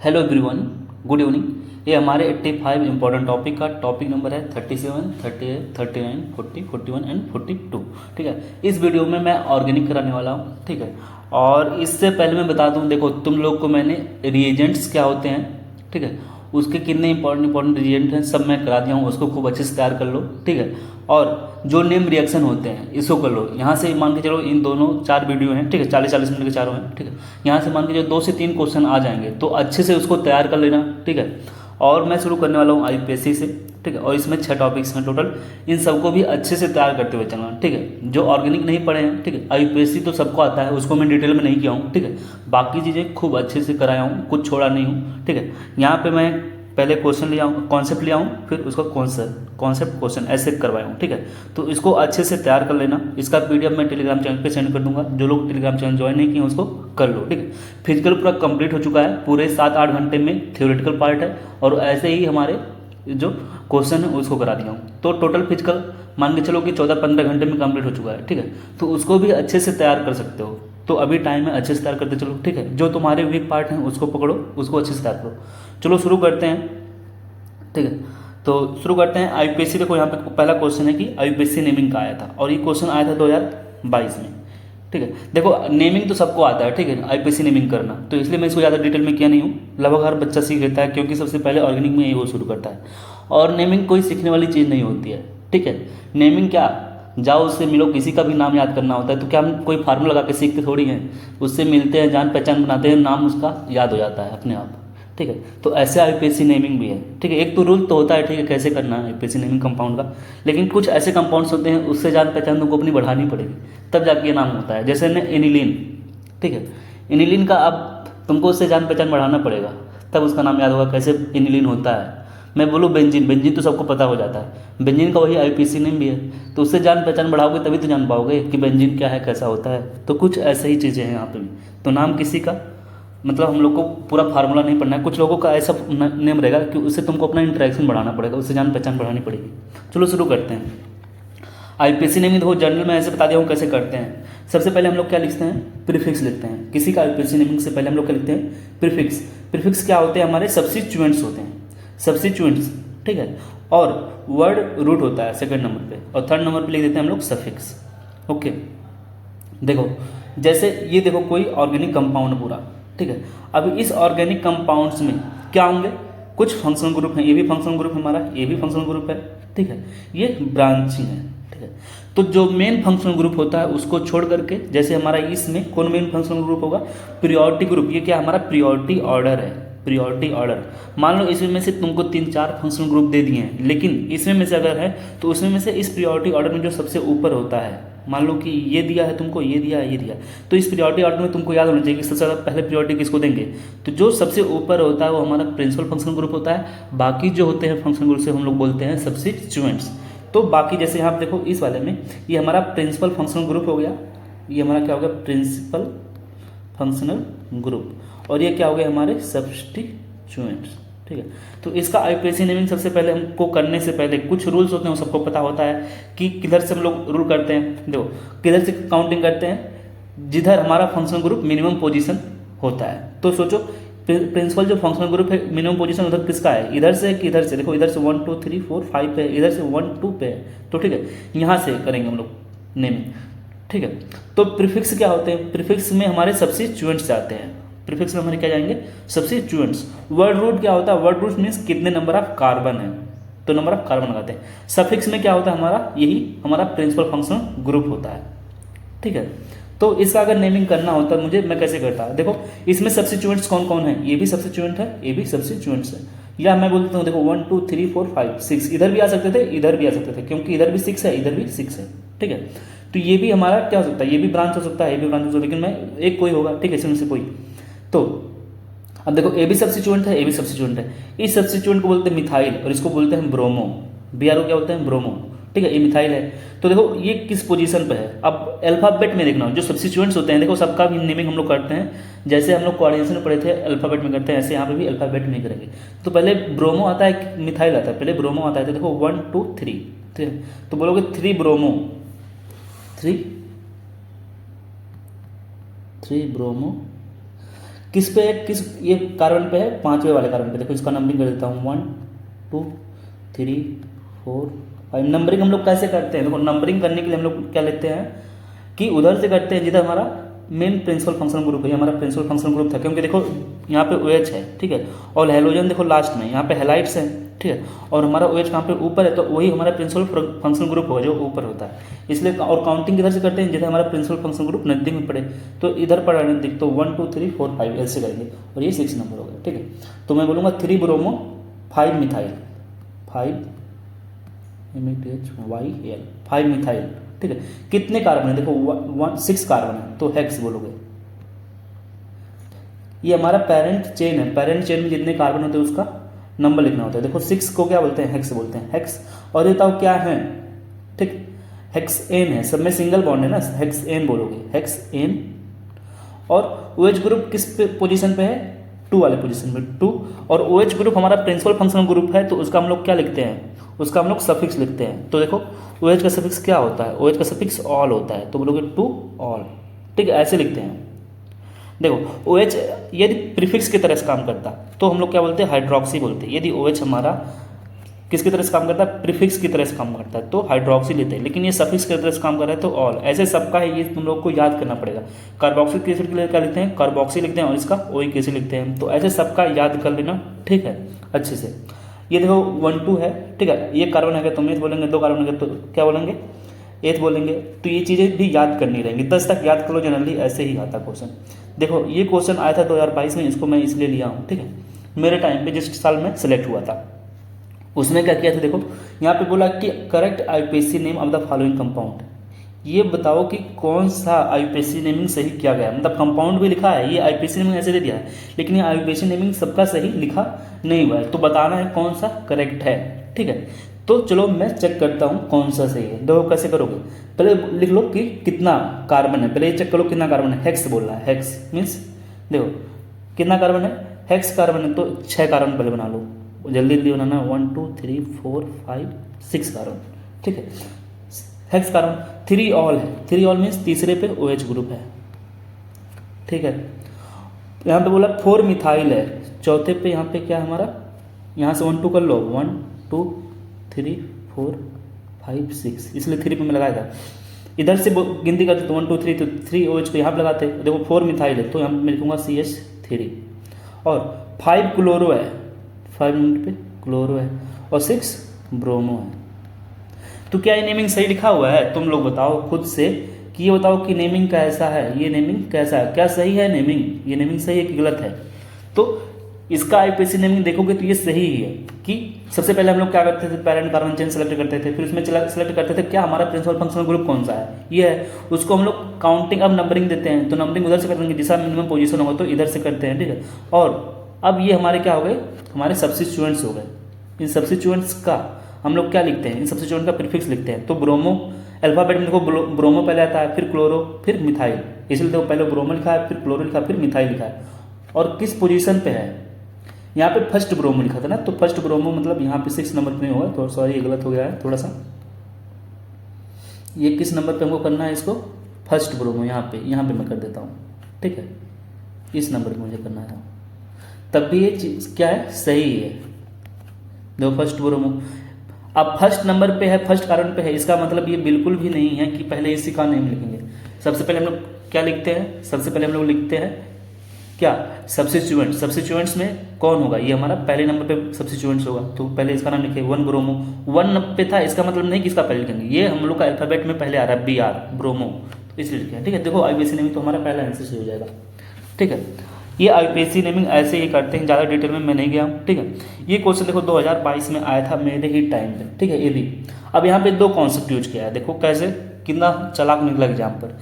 Hello everyone, good evening. ये हमारे 85 important topic का टॉपिक नंबर है 37, 38, 39, 40, 41 एंड 42। ठीक है, इस वीडियो में मैं ऑर्गेनिक कराने वाला हूँ। ठीक है, और इससे पहले मैं बता दूँ, देखो तुम लोग को मैंने रिएजेंट्स क्या होते हैं, ठीक है, उसके कितने इंपॉर्टेंट रिएजेंट हैं सब मैं करा दिया हूँ। उसको खूब अच्छे से तैयार कर लो। ठीक है, और जो नेम रिएक्शन होते हैं इसको कर लो। यहाँ से मान के चलो इन दोनों 4 वीडियो हैं, ठीक है, 40-40 मिनट के चारों हैं। ठीक है, यहाँ से मान के चलो 2 से 3 क्वेश्चन आ जाएंगे, तो अच्छे से उसको तैयार कर लेना। ठीक है, और मैं शुरू करने वाला हूँ आईपीएससी से। ठीक है, और इसमें 6 टॉपिक्स हैं टोटल। इन सबको भी अच्छे से तैयार करते हुए चलना। ठीक है, जो ऑर्गेनिक नहीं पढ़े हैं, ठीक है, आईपीएससी तो सबको आता है, उसको मैं डिटेल में नहीं किया हूँ। ठीक है, बाकी चीज़ें खूब अच्छे से कराया हूँ, कुछ छोड़ा नहीं हूँ। ठीक है, यहाँ पे मैं पहले क्वेश्चन लिया हूँ, कॉन्सेप्ट लिया हूँ, फिर उसका कॉन्सेप्ट क्वेश्चन ऐसे करवाया हूँ। ठीक है, तो इसको अच्छे से तैयार कर लेना। इसका पीडीएफ मैं टेलीग्राम चैनल पे सेंड कर दूंगा। जो लोग टेलीग्राम चैनल ज्वाइन नहीं किए हैं उसको कर लो। ठीक है, फिजिकल पूरा कंप्लीट हो चुका है, पूरे 7-8 घंटे में थ्योरेटिकल पार्ट है, और ऐसे ही हमारे जो क्वेश्चन है उसको करा दिया हूँ। तो टोटल फिजिकल मान के चलो कि 14-15 घंटे में कंप्लीट हो चुका है। ठीक है, तो उसको भी अच्छे से तैयार कर सकते हो। तो अभी टाइम है, अच्छे से तैयार करते चलो। ठीक है, जो तुम्हारे वीक पार्ट हैं उसको पकड़ो, उसको अच्छे से तैयार करो। चलो शुरू करते हैं। ठीक है, तो शुरू करते हैं। आईपीएससी, देखो यहाँ पे पहला क्वेश्चन है कि आईपीएससी नेमिंग का आया था, और ये क्वेश्चन आया था 2022 में। ठीक है, देखो नेमिंग तो सबको आता है, ठीक है, आईपीएससी नेमिंग करना, तो इसलिए मैं इसको ज़्यादा डिटेल में किया नहीं हूँ। लगभग हर बच्चा सीख लेता है, क्योंकि सबसे पहले ऑर्गेनिक में यही वो शुरू करता है। और नेमिंग कोई सीखने वाली चीज़ नहीं होती है। ठीक है, नेमिंग क्या, जाओ उससे मिलो, किसी का भी नाम याद करना होता है तो क्या हम कोई फार्मूला लगा के सीखते थोड़ी हैं। उससे मिलते हैं, जान पहचान बनाते हैं, नाम उसका याद हो जाता है अपने आप। ठीक है, तो ऐसे आईपीएससी नेमिंग भी है। ठीक है, एक तो रूल तो होता है, ठीक है, कैसे करना है आईपीएससी नेमिंग कंपाउंड का, लेकिन कुछ ऐसे कंपाउंड्स होते हैं उससे जान पहचान तुमको अपनी बढ़ानी पड़ेगी, तब जाके ये नाम होता है। जैसे न एनिलीन, ठीक है, एनिलीन का अब तुमको उससे जान पहचान बढ़ाना पड़ेगा, तब उसका नाम याद होगा कैसे एनिलीन होता है। मैं बोलूँ बेंजीन, बेंजीन तो सबको पता हो जाता है, बेंजीन का वही आईपीएससी नेम भी है, तो उससे जान पहचान बढ़ाओगे तभी तो जान पाओगे कि बेंजीन क्या है, कैसा होता है। तो कुछ ऐसे ही चीज़ें हैं यहाँ पे भी। तो नाम किसी का मतलब हम लोग को पूरा फार्मूला नहीं पढ़ना है। कुछ लोगों का ऐसा नेम रहेगा कि उससे तुमको अपना इंटरेक्शन बढ़ाना पड़ेगा, उससे जान पहचान बढ़ानी पड़ेगी। चलो शुरू करते हैं। आईपीएससी नेमिंग देखो जनरल में ऐसे बता दिया हूँ कैसे करते हैं। सबसे पहले हम लोग क्या लिखते हैं, प्रीफिक्स लिखते हैं। किसी का आईपीएससी नेमिंग से पहले हम लोग क्या लिखते हैं, प्रीफिक्स। प्रीफिक्स क्या होते हैं, हमारे सब्स्टिट्यूएंट्स होते हैं, सब्स्टिट्यूएंट्स। ठीक है, और वर्ड रूट होता है सेकंड नंबर पे, और थर्ड नंबर पे लिख देते हैं हम लोग सफिक्स। ओके, देखो जैसे ये देखो कोई ऑर्गेनिक कंपाउंड पूरा, ठीक है, अब इस ऑर्गेनिक कंपाउंड्स में क्या होंगे, कुछ फंक्शनल ग्रुप हैं, ये भी फंक्शनल ग्रुप हमारा, ये भी फंक्शनल ग्रुप है। ठीक है, ये ब्रांचिंग है। ठीक है, तो जो मेन फंक्शनल ग्रुप होता है उसको छोड़ करके, जैसे हमारा इसमें कौन मेन फंक्शनल ग्रुप होगा, प्रियोरिटी ग्रुप। ये क्या हमारा प्रियोरिटी ऑर्डर है, प्रियोरिटी ऑर्डर। मान लो इसमें में से तुमको 3-4 फंक्शनल ग्रुप दे दिए हैं, लेकिन इसमें में से अगर है तो उसमें में से इस प्रियोरिटी ऑर्डर में जो सबसे ऊपर होता है, मान लो कि ये दिया है तुमको, ये दिया है, ये दिया है, तो इस प्रियोरिटी ऑर्डर में तुमको याद होना चाहिए कि सबसे ज़्यादा पहले प्रियोरिटी किसको देंगे। तो जो सबसे ऊपर होता है वो हमारा प्रिंसिपल फंक्शन ग्रुप होता है। बाकी जो होते हैं फंक्शन ग्रुप से हम लोग बोलते हैं सब्स्टिट्यूएंट्स। तो बाकी जैसे यहाँ पे देखो इस वाले में ये हमारा प्रिंसिपल फंक्शनल ग्रुप हो गया, ये हमारा क्या हो गया, प्रिंसिपल फंक्शनल ग्रुप, और ये क्या हो गया हमारे सब्स्टिट्यूएंट्स। ठीक है, तो इसका आईपीएससी नेमिंग सबसे पहले हमको करने से पहले कुछ रूल्स होते हैं, वो सबको पता होता है कि किधर से हम लोग रूल करते हैं। देखो किधर से काउंटिंग करते हैं, जिधर हमारा फंक्शनल ग्रुप मिनिमम पोजीशन होता है। तो सोचो प्रिंसिपल जो फंक्शनल ग्रुप है मिनिमम पोजीशन उधर किसका है, इधर से कि इधर से। देखो इधर से 1 2 3 4 5 पे है, इधर से 1 2 पे है, तो ठीक है, यहाँ से करेंगे हम लोग नेमिंग। ठीक है, तो प्रीफिक्स क्या होते हैं, प्रीफिक्स में हमारे सब्स्टिट्यूएंट्स आते हैं। प्रीफिक्स में हमारे क्या जाएंगे, सब्स्टिट्यूएंट्स। वर्ड रूट क्या होता है, वर्ड रूट मीन्स कितने नंबर ऑफ कार्बन है, तो नंबर ऑफ कार्बन लगाते हैं। सफिक्स में क्या होता है हमारा, यही हमारा प्रिंसिपल फंक्शन ग्रुप होता है। ठीक है, तो इसका अगर नेमिंग करना होता है मुझे, मैं कैसे करता, देखो इसमें सब्स्टिट्यूएंट्स कौन कौन है, ये भी सब्स्टिट्यूएंट है, ये भी सब्स्टिट्यूएंट्स है। या मैं बोलता हूँ देखो 1 2 3 4 5 6, इधर भी आ सकते थे, इधर भी आ सकते थे, क्योंकि इधर भी 6 है, इधर भी 6 है। ठीक है, तो ये भी हमारा क्या हो सकता है, ये भी ब्रांच हो सकता है, ये भी ब्रांच हो सकता है, लेकिन मैं एक कोई होगा। ठीक है, इसमें से कोई। तो अब देखो ए भी सब्स्टिट्यूएंट है, ए भी सब्स्टिट्यूएंट है। इस सब्स्टिट्यूएंट को बोलते हैं मिथाइल, और इसको बोलते हैं ब्रोमो। BRO क्या होता है, ब्रोमो। ठीक है, ये मिथाइल है। तो देखो ये किस पोजीशन पे है, अब अल्फाबेट में देखना, जो सब्स्टिट्यूएंट्स होते हैं देखो सबका भी नेमिंग हम लोग करते हैं, जैसे हम लोग कोऑर्डिनेशन में पढ़े थे अल्फाबेट में करते हैं, ऐसे यहाँ पे भी अल्फाबेट में करेंगे। तो पहले ब्रोमो आता है, मिथाइल आता है, पहले ब्रोमो आता है। तो देखो 1 2 3, ठीक है, तो बोलोगे 3 ब्रोमो, 3 ब्रोमो किस पे है, किस ये कार्बन पे है, 5वें वाले कार्बन पे। देखो इसका नंबरिंग कर देता हूँ 1 2 3 4 5। नंबरिंग हम लोग कैसे करते हैं, देखो नंबरिंग करने के लिए हम लोग क्या लेते हैं कि उधर से करते हैं जिधर हमारा मेन प्रिंसिपल फंक्शनल ग्रुप है। ये हमारा प्रिंसिपल फंक्शनल ग्रुप था, क्योंकि देखो यहाँ पे OH है, ठीक है, और हेलोजन देखो लास्ट में, यहाँ पे हेलाइट्स हैं, ठीक है, और हमारा OH कहाँ पे ऊपर है, तो वही हमारा प्रिंसिपल फंक्शनल ग्रुप होगा जो ऊपर होता है। इसलिए और काउंटिंग किधर से करते हैं, जिधर हमारा प्रिंसिपल फंक्शनल ग्रुप नजदीक में पड़े, तो इधर पड़ा नजदीक, तो 1 2 3 4 5 ऐसे करेंगे, और ये 6 नंबर हो गया, ठीक है। तो मैं बोलूँगा 3 ब्रोमो 5 मिथाइल, 5 MATHYL 5 मिथाइल, ठीक है। कितने कार्बन है, देखो 6 कार्बन है, तो हेक्स बोलोगे। ये हमारा पेरेंट चेन है, पेरेंट चेन में जितने कार्बन होते हैं उसका नंबर लिखना होता है। देखो 6 को क्या बोलते हैं, हेक्स बोलते हैं, हेक्स। और ये बताओ क्या है, ठीक, हेक्स एन है, सब में सिंगल बॉन्ड है ना, हेक्स एन बोलोगे, हेक्स एन। और OH ग्रुप किस पोजीशन पे है, 2 वाले पोजीशन पे, 2। और OH ग्रुप हमारा प्रिंसिपल फंक्शनल ग्रुप है, तो उसका हम लोग क्या लिखते हैं, उसका हम लोग सफिक्स लिखते हैं। तो देखो OH का सफिक्स क्या होता है, OH का सफिक्स ऑल होता है, तो बोलोगे टू ऑल, ठीक है, ऐसे लिखते हैं। देखो OH यदि प्रीफिक्स की तरह से काम करता तो हम लोग क्या बोलते हैं, हाइड्रोक्सी बोलते हैं। यदि OH हमारा किसकी तरह से काम करता है, प्रीफिक्स की तरह से काम करता है, तो हाइड्रोक्सी लेते हैं। लेकिन ये सफिक्स की तरह से काम कर रहा है तो ऑल, ऐसे सबका है, ये तुम लोग को याद करना पड़ेगा। कार्बोक्सिलिक एसिड के लिए क्या लिखते हैं, कार्बोक्सी लिखते हैं, और इसका OH एसिड लिखते हैं। तो ऐसे सबका याद कर लेना, ठीक है, अच्छे से। ये देखो 1 2 है, ठीक है, ये कार्बन है तो मेथ बोलेंगे, 2 कार्बन है तो क्या बोलेंगे, एथ बोलेंगे। तो ये चीज़ें भी याद करनी रहेंगी, 10 तक याद कर लो, जनरली ऐसे ही आता क्वेश्चन। देखो ये क्वेश्चन आया था 2022 में, इसको मैं इसलिए लिया हूँ, ठीक है, मेरे टाइम पे जिस साल में सिलेक्ट हुआ था उसमें क्या किया था, देखो यहाँ पे बोला कि correct IUPAC name of the following compound. ये बताओ कि कौन सा IUPAC नेमिंग सही किया गया, मतलब कंपाउंड भी लिखा है, ये IUPAC नेमिंग ऐसे दे दिया है, लेकिन ये IUPAC नेमिंग सबका सही लिखा नहीं हुआ है, तो बताना है कौन सा करेक्ट है, ठीक है। तो चलो मैं चेक करता हूँ कौन सा सही है। देखो कैसे करोगे, पहले लिख लो कि कितना कार्बन है, पहले ये चेक करो कितना कार्बन है, हेक्स बोल रहा है, हेक्स मीन्स देखो कितना कार्बन है, हेक्स कार्बन है, तो 6 कार्बन पहले बना लो, जल्दी जल्दी बनाना, 1 2 3 4 5 6 कार्बन, ठीक है, हेक्स कार्बन। 3 ऑल है, 3 ऑल मीन्स तीसरे पे OH ग्रुप है, ठीक है। यहाँ पे बोला 4 मिथाइल है, चौथे पे यहाँ पे क्या है हमारा, यहाँ से 1 2 कर लो, 1 2 3 4 5 6, इसलिए 3 पे मैं लगाया था। इधर से गिनती करते तो 1 2 3, तो 3 OH को यहाँ पे लगाते, देखो 4 मिथाइल है तो यहाँ मैं लिखूँगा CH3, और 5 क्लोरो है, 5 मिनट पे क्लोरो है, और 6 ब्रोमो है। तो क्या ये नेमिंग सही लिखा हुआ है, तुम लोग बताओ खुद से कि ये बताओ कि नेमिंग कैसा है, ये नेमिंग कैसा है, क्या सही है नेमिंग, ये नेमिंग सही है कि गलत है। तो इसका IUPAC नेमिंग देखोगे तो ये सही ही है कि सबसे पहले हम लोग क्या करते थे, पेरेंट कार्बन चेन सेलेक्ट करते थे, फिर उसमें सेलेक्ट करते थे क्या हमारा प्रिंसिपल फंक्शनल ग्रुप कौन सा है, ये है, उसको हम लोग काउंटिंग अब नंबरिंग देते हैं, तो नंबरिंग उधर से कर देंगे, जिसका मिनिमम पोजीशन होगा तो इधर से करते हैं, ठीक है। और अब ये हमारे क्या हो गए, हमारे सब्स्टिट्यूएंट्स हो गए। इन सब्स्टिट्यूएंट्स का हम लोग क्या लिखते हैं, इन सब्स्टिट्यूएंट का प्रीफिक्स लिखते हैं। तो ब्रोमो, अल्फाबेट में देखो ब्रोमो पहले आता है, फिर क्लोरो, फिर मिथाइल, इसलिए देखो पहले ब्रोमो लिखा है, फिर क्लोरो लिखा है, फिर मिथाइल लिखा है। और किस पोजीशन पे है, यहाँ पे फर्स्ट ब्रोमो लिखा था ना, तो फर्स्ट ब्रोमो मतलब यहाँ पे 6 नंबर पे नहीं होगा, तो सॉरी ये गलत हो गया है थोड़ा सा, ये किस नंबर पे हमको करना है इसको, फर्स्ट ब्रोमो, यहाँ पे मैं कर देता हूँ, ठीक है, इस नंबर पे मुझे करना है, तब भी ये चीज़ क्या है, सही है। देखो फर्स्ट ब्रोमो, अब फर्स्ट नंबर पे है, फर्स्ट कार्बन पे है, इसका मतलब ये बिल्कुल भी नहीं है कि पहले इसी का नेम लिखेंगे। सबसे पहले हम लोग क्या लिखते हैं, सबसे पहले हम लोग लिखते हैं क्या, सब्स्टिट्यूएंट। सब्स्टिट्यूएंट्स में कौन होगा, ये हमारा पहले नंबर पे सब्स्टिट्यूएंट्स होगा, तो पहले इसका नाम लिखे 1 ब्रोमो। 1 पे था, इसका मतलब नहीं कि इसका पहले लिखेंगे, ये हम लोग का अल्फाबेट में पहले आ रहा है BR ब्रोमो, तो इसलिए लिखे, ठीक है। देखो IUPAC नेमिंग तो हमारा पहला आंसर सही हो जाएगा, ठीक है। ये IUPAC नेमिंग ऐसे ही करते हैं, ज़्यादा डिटेल में मैं नहीं गया हूँ, ठीक है। ये क्वेश्चन देखो 2022 में आया था मेरे ही टाइम पे, ठीक है, ये भी। अब यहाँ पे 2 कॉन्सेप्ट यूज किया है, देखो कैसे, कितना चालाक निकला एग्जाम पर,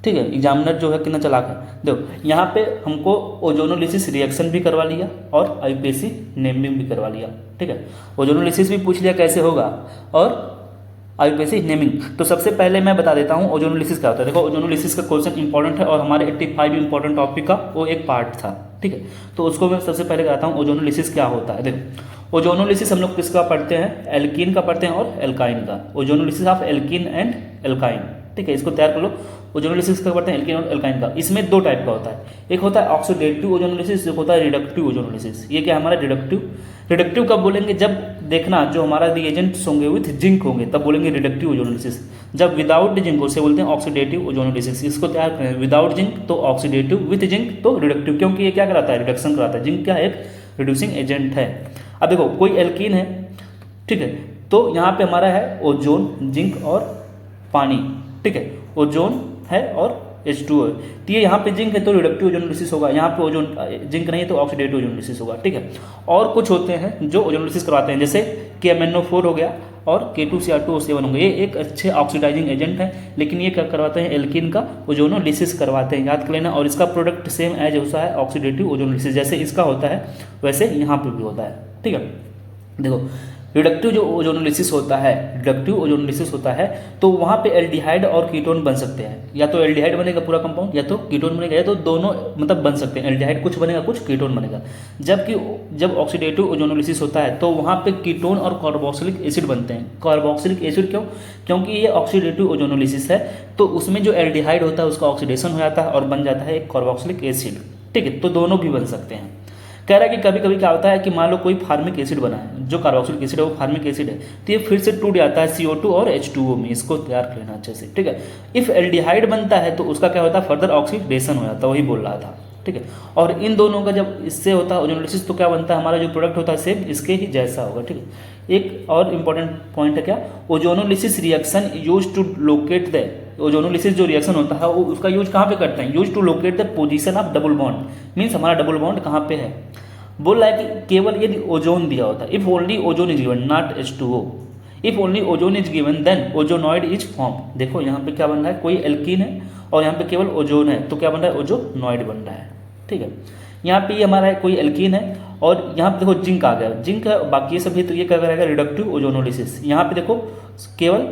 ठीक है, एग्जामिनर जो है कितना चालाक है। देखो यहाँ पे हमको ओजोनोलिसिस रिएक्शन भी करवा लिया और IUPAC नेमिंग भी करवा लिया, ठीक है। ओजोनोलिसिस भी पूछ लिया कैसे होगा, और IUPAC नेमिंग। तो सबसे पहले मैं बता देता हूँ ओजोनोलिसिस क्या होता है। देखो ओजोनोलिसिस का क्वेश्चन इंपॉर्टेंट है और हमारे 85 इंपॉर्टेंट टॉपिक का वो एक पार्ट था, ठीक है। तो उसको मैं सबसे पहले बताता हूँ ओजोनोलिसिस क्या होता है। देखो ओजोनोलिसिस हम लोग किसका पढ़ते हैं, एल्कीन का पढ़ते हैं और एल्काइन का। Ozonolysis of alkene and alkyne, ठीक है, इसको तैयार कर लो। ओजोनोलिसिस का करते हैं एल्कीन और एल्काइन का। इसमें दो टाइप का होता है, एक होता है ऑक्सीडेटिव ओजोनोलिसिस, एक होता है रिडक्टिव ओजोनोलिसिस। ये क्या है हमारा रिडक्टिव कब बोलेंगे, जब देखना जो हमारा रिएजेंट्स होंगे विथ जिंक होंगे तब बोलेंगे रिडक्टिव ओजोनोलिसिस। जब विदाउट जिंक उसे बोलते हैं ऑक्सीडेटिव ओजोनोलिसिस। इसको तैयार करें, विदाउट जिंक तो ऑक्सीडेटिव, विथ जिंक तो रिडक्टिव, क्योंकि ये क्या कराता है, रिडक्शन कराता है। जिंक क्या है, एक रिड्यूसिंग एजेंट है। अब देखो कोई एल्कीन है, ठीक है, तो यहाँ पे हमारा है ओजोन, जिंक और पानी, ठीक है, ओजोन है और H2O है, तो ये यहाँ पे जिंक है तो रिडक्टिव ओजोनोलिसिस होगा, यहाँ पे ओजोन जिंक नहीं है तो ऑक्सीडेटिव ओजोनोलिसिस होगा, ठीक है। और कुछ होते हैं जो ओजोनोलिसिस करवाते हैं, जैसे KMnO4 हो गया और K2Cr2O7 होंगे, ये एक अच्छे ऑक्सीडाइजिंग एजेंट है, लेकिन ये क्या करवाते हैं, एल्कीन का ओजोनोलिसिस करवाते हैं, याद कर लेना। और इसका प्रोडक्ट सेम एज होता है ऑक्सीडेटिव ओजोनोलिसिस, जैसे इसका होता है वैसे यहाँ पे भी होता है, ठीक है। देखो रिडक्टिव जो ओजोनोलिसिस होता है, रिडक्टिव ओजोनोलिसिस होता है तो वहाँ पे एल्डिहाइड और कीटोन बन सकते हैं, या तो एल्डिहाइड बनेगा पूरा कंपाउंड, या तो कीटोन बनेगा, या तो दोनों मतलब बन सकते हैं। एल्डिहाइड कुछ बनेगा, कुछ कीटोन बनेगा। जबकि जब ऑक्सीडेटिव ओजोनोलिसिस होता है तो वहाँ पे कीटोन और कार्बोक्सिलिक एसिड बनते हैं। कार्बोक्सिलिक एसिड क्यों, क्योंकि ये ऑक्सीडेटिव ओजोनोलिसिस है, तो उसमें जो एल्डिहाइड होता है उसका ऑक्सीडेशन हो जाता है और बन जाता है एक कार्बोक्सिलिक एसिड, ठीक है। तो दोनों भी बन सकते हैं। कह रहा है कि कभी कभी क्या होता है कि मान लो कोई फार्मिक एसिड बना है, जो कार्बोक्सिलिक एसिड है वो फार्मिक एसिड है, तो ये फिर से टूट जाता है CO2 और H2O में। इसको तैयार कर लेना अच्छे से, ठीक है। इफ एल्डिहाइड बनता है तो उसका क्या होता है, फर्दर ऑक्सीडेशन हो जाता है, वही बोल रहा था, ठीक है। और इन दोनों का जब इससे होता है ओजोनोलिसिस तो क्या बनता है, हमारा जो प्रोडक्ट होता है सेम इसके ही जैसा होगा, ठीक है। एक और इंपॉर्टेंट पॉइंट है क्या, ozonolysis reaction use to locate the, ozonolysis जो रिएक्शन होता है वो उसका यूज कहाँ पे करते हैं, use to locate the position of double bond, means हमारा डबल बॉन्ड कहाँ पे है। बोल रहा है कि केवल यदि ओजोन दिया होता है, if only ozone is given not H2O, if only ozone is given then ozonide is form. देखो यहाँ पे क्या बन रहा है, कोई एल्कीन है और यहाँ पे केवल ओजोन है तो क्या बन रहा है, ओजोनॉइड बन रहा है, ठीक है। यहाँ पे ये हमारा कोई एल्कीन है और यहाँ पे देखो जिंक आ गया, जिंक है बाकी ये सभी, तो ये क्या करेगा, रिडक्टिव ओजोनोलिसिस। यहाँ पे देखो केवल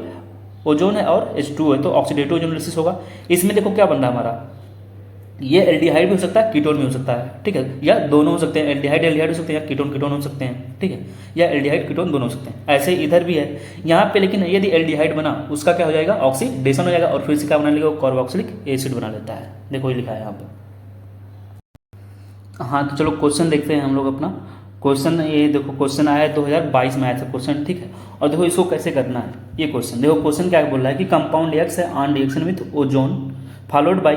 ओजोन है और H2O है तो ऑक्सीडेटिव ओजोनोलिसिस होगा। इसमें देखो क्या बन रहा है हमारा, ये एल्डिहाइड भी हो सकता है, कीटोन भी हो सकता है, ठीक है, या दोनों हो सकते हैं, एल्डिहाइड हो सकते हैं या कीटोन हो सकते हैं, ठीक है, या एल्डिहाइड कीटोन दोनों हो सकते हैं। ऐसे ही इधर भी है यहाँ पे, लेकिन यदि एल्डिहाइड बना उसका क्या हो जाएगा, ऑक्सीडेशन हो जाएगा और फिर से क्या बना लेगा, कार्बोक्सिलिक एसिड बना लेता है। देखो ये लिखा है यहाँ पे। हाँ तो चलो क्वेश्चन देखते हैं हम लोग अपना क्वेश्चन। ये देखो क्वेश्चन आया है 2022 में आया था क्वेश्चन, ठीक है। और देखो इसको कैसे करना है ये क्वेश्चन, देखो क्वेश्चन क्या बोल रहा है कि कंपाउंड X है on reaction with ozone followed by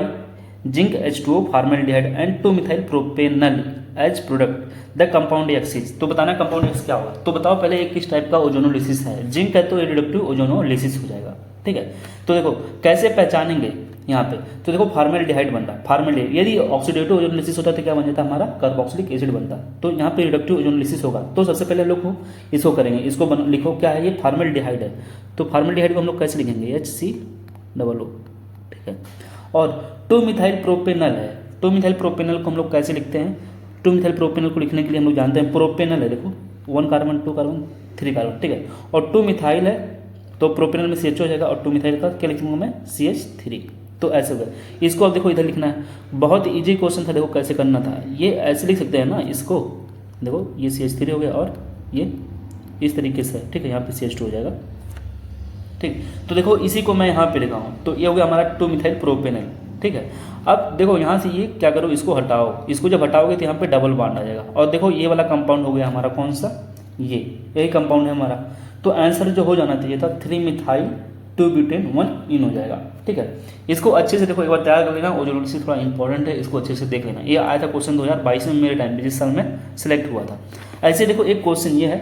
zinc H2O formaldehyde and 2-मिथाइल propanal as product the compound X is. तो बताना कंपाउंड X क्या होगा। तो बताओ पहले एक किस टाइप का ओजोनोलिसिस है, जिंक है तो रिडक्टिव ओजोनोलिसिस हो जाएगा, ठीक है। तो देखो कैसे पहचानेंगे यहाँ पे, तो देखो फॉर्मेल्डिहाइड बन रहा है, फॉर्मेल्डिहाइड यदि ऑक्सीडेटिव ओजोनोलिसिस होता है तो क्या बन जाता है, हमारा कार्बोक्सिलिक एसिड बनता है। तो यहाँ पे रिडक्टिव ओजोनोलिसिस होगा तो सबसे पहले हम लोग इसको करेंगे, इसको लिखो क्या है, ये फॉर्मेल्डिहाइड है। तो फॉर्मेल्डिहाइड को हम लोग कैसे लिखेंगे, HCOO, ठीक है। और 2-मिथाइल प्रोपेनल है, 2-मिथाइल प्रोपेनल को हम लोग कैसे लिखते हैं, 2-मिथाइल प्रोपेनल को लिखने के लिए हम लोग जानते हैं प्रोपेनल है, देखो 1 कार्बन 2 कार्बन 3 कार्बन, ठीक है। और 2-मिथाइल है तो प्रोपेनल में CH हो जाएगा और 2-मिथाइल का क्या लिखूंगा मैं, CH3। तो ऐसे होगा। इसको अब देखो इधर लिखना है, बहुत इजी क्वेश्चन था, देखो कैसे करना था। ये ऐसे लिख सकते हैं ना इसको, देखो ये CH3 हो गया और ये इस तरीके से, ठीक है, यहाँ पे CH2 हो जाएगा, ठीक। तो देखो इसी को मैं यहाँ पे लिखा हूँ, तो ये हो गया हमारा 2-मिथाइल प्रोपेनल, ठीक है। अब देखो यहाँ से ये क्या करो, इसको हटाओ, इसको जब हटाओगे तो यहाँ पे डबल बॉन्ड आ जाएगा। और देखो ये वाला कंपाउंड हो गया हमारा कौन सा, ये यही कंपाउंड है हमारा। तो आंसर जो हो जाना चाहिए था 3-मिथाइल 2-ब्यूटेन 1 हो जाएगा, ठीक है। इसको अच्छे से देखो एक बार तैयार कर लेना, ओजोनोलिसिस थोड़ा इंपॉर्टेंट है, इसको अच्छे से देख लेना। ये आया था क्वेश्चन 2022 में मेरे टाइम पे, जिस साल में सिलेक्ट हुआ था। ऐसे देखो एक क्वेश्चन ये है,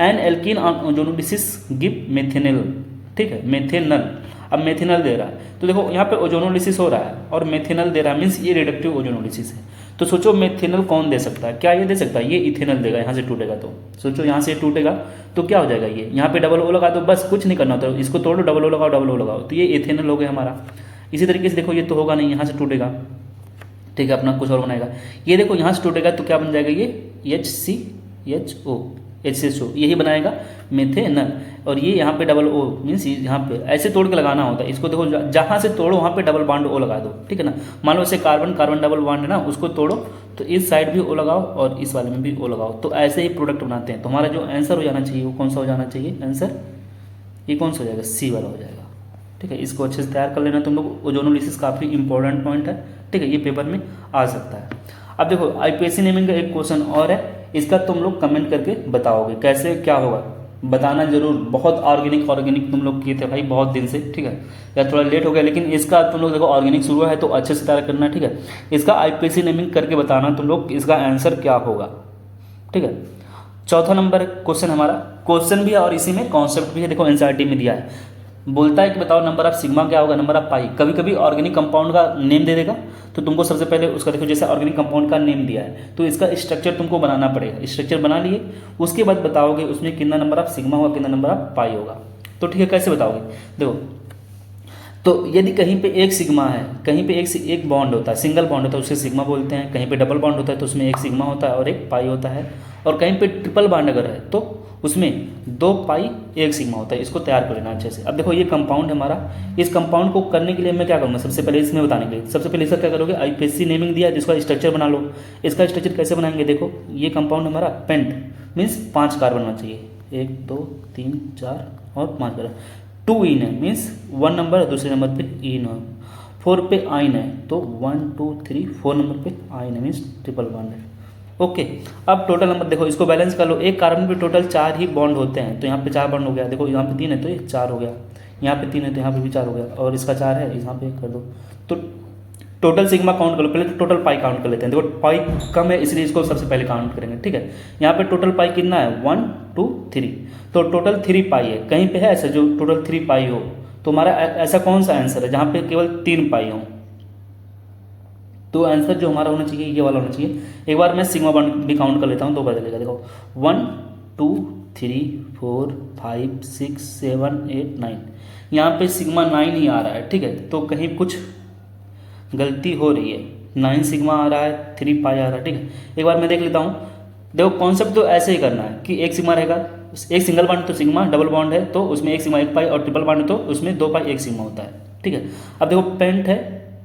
an alkene on ozonolysis give methanal, ठीक है, मेथेनल। अब मेथेनल दे रहा है तो देखो यहाँ पे ओजोनोलिसिस हो रहा है और मेथेनल दे रहा है, मीन्स ये रिडक्टिव ओजोनोलिसिस है। तो सोचो मेथेनल कौन दे सकता है, क्या ये दे सकता है, ये इथेनल देगा, यहाँ से टूटेगा तो सोचो यहाँ से टूटेगा तो क्या हो जाएगा, ये यहाँ पे डबल O लगा दो, बस कुछ नहीं करना होता, इसको तोड़ो, डबल O लगाओ, डबल O लगाओ, तो ये इथेनल हो गया हमारा। इसी तरीके से देखो ये तो होगा नहीं, यहाँ से टूटेगा, ठीक है, अपना कुछ और बनाएगा। ये देखो यहाँ से टूटेगा तो क्या बन जाएगा, ये HCHO यही बनाएगा मेथेनल। और ये यहाँ पे डबल O मीन्स यहाँ पे ऐसे तोड़ के लगाना होता है इसको। देखो जहाँ से तोड़ो वहाँ पे डबल बॉन्ड O लगा दो, ठीक है ना। मान लो इसे कार्बन कार्बन डबल बॉन्ड है ना, उसको तोड़ो तो इस साइड भी O लगाओ और इस वाले में भी O लगाओ, तो ऐसे ही प्रोडक्ट बनाते हैं। तो हमारा जो आंसर हो जाना चाहिए वो कौन सा हो जाना चाहिए, आंसर ये कौन सा हो जाएगा, C वाला हो जाएगा, ठीक है, इसको अच्छे से तैयार कर लेना तुम लोग। ओजोनोलिसिस काफ़ी इंपॉर्टेंट पॉइंट है, ठीक है, ये पेपर में आ सकता है। अब देखो आईपीएससी नेमिंग का एक क्वेश्चन और है, इसका तुम लोग कमेंट करके बताओगे कैसे क्या होगा, बताना जरूर। बहुत ऑर्गेनिक तुम लोग किए थे भाई बहुत दिन से, ठीक है, या थोड़ा लेट हो गया, लेकिन इसका तुम लोग देखो ऑर्गेनिक शुरू है तो अच्छे से तैयार करना, ठीक है। इसका आईपीएससी नेमिंग करके बताना तुम लोग इसका आंसर क्या होगा, ठीक है। चौथा नंबर क्वेश्चन हमारा, क्वेश्चन भी है और इसी में कॉन्सेप्ट भी है। देखो एनसीईआरटी में दिया है, बोलता है कि बताओ नंबर ऑफ सिग्मा क्या होगा, नंबर ऑफ पाई। कभी कभी ऑर्गेनिक कंपाउंड का नेम दे देगा, तो तुमको सबसे पहले उसका देखो, जैसे ऑर्गेनिक कंपाउंड का नेम दिया है तो इसका स्ट्रक्चर तुमको बनाना पड़ेगा। स्ट्रक्चर बना लिए, उसके बाद बताओगे उसमें कितना नंबर ऑफ सिग्मा होगा, कितना नंबर ऑफ पाई होगा। तो ठीक है, कैसे बताओगे, देखो तो यदि कहीं पे एक सिग्मा है, कहीं पे एक बॉन्ड होता है, सिंगल बॉन्ड होता है उसे सिग्मा बोलते हैं, कहीं पे डबल बॉन्ड होता है तो उसमें एक सिग्मा होता है और एक पाई होता है, और कहीं पे ट्रिपल बॉन्ड अगर है तो उसमें 2 पाई 1 सिग्मा होता है। इसको तैयार कर लेना अच्छे से। अब देखो ये कंपाउंड है हमारा, इस कंपाउंड को करने के लिए मैं क्या करूँगा, सबसे पहले इसमें बताने के लिए सबसे पहले इसका क्या करोगे, आईपीएससी नेमिंग दिया है जिसका स्ट्रक्चर बना लो। इसका स्ट्रक्चर कैसे बनाएंगे, देखो ये कंपाउंड हमारा पेंट मीन्स 5 कार्बन होना चाहिए, 1 2 3 4 और 5 कार्बन। 2 इन है मीन्स 1 नंबर, दूसरे नंबर पे इन है। 4 पे आइन है तो 1 2 3 4 नंबर पे आइन है मीन्स ट्रिपल बॉन्ड है। ओके, अब टोटल नंबर देखो, इसको बैलेंस कर लो। एक कार्बन पे टोटल 4 ही बॉन्ड होते हैं, तो यहाँ पे 4 बॉन्ड हो गया। देखो यहाँ पे 3 है तो ये 4 हो गया, यहाँ पे 3 है तो यहाँ पे भी 4 हो गया, और इसका 4 है यहाँ पे कर दो। तो टोटल सिग्मा काउंट कर लो, पहले तो टोटल पाई काउंट कर लेते हैं। देखो पाई कम है इसलिए इसको सबसे पहले काउंट करेंगे, ठीक है। यहाँ पे टोटल पाई कितना है, 1 2 3, तो टोटल 3 पाई है। कहीं पे है ऐसा जो टोटल 3 पाई हो, तो हमारा ऐसा कौन सा आंसर है जहाँ पे केवल 3 पाई हो, तो आंसर जो हमारा होना चाहिए ये वाला होना चाहिए। एक बार मैं सिग्मा बॉन्ड भी काउंट कर लेता हूँ, 2 बार चलेगा। देखो 1 2 3 4 5 6 7 8 9, यहाँ पे सिग्मा 9 ही आ रहा है, ठीक है, तो कहीं कुछ गलती हो रही है। 9 सिग्मा आ रहा है, 3 पाई आ रहा है, ठीक है। एक बार मैं देख लेता हूँ। देखो कॉन्सेप्ट तो ऐसे ही करना है कि एक सिग्मा रहेगा, एक सिंगल बॉन्ड तो सिग्मा, डबल बॉन्ड है तो उसमें एक सिग्मा 1 पाई, और ट्रिपल बॉन्ड तो उसमें 2 पाई 1 सिग्मा होता है, ठीक है। अब देखो पेंट है,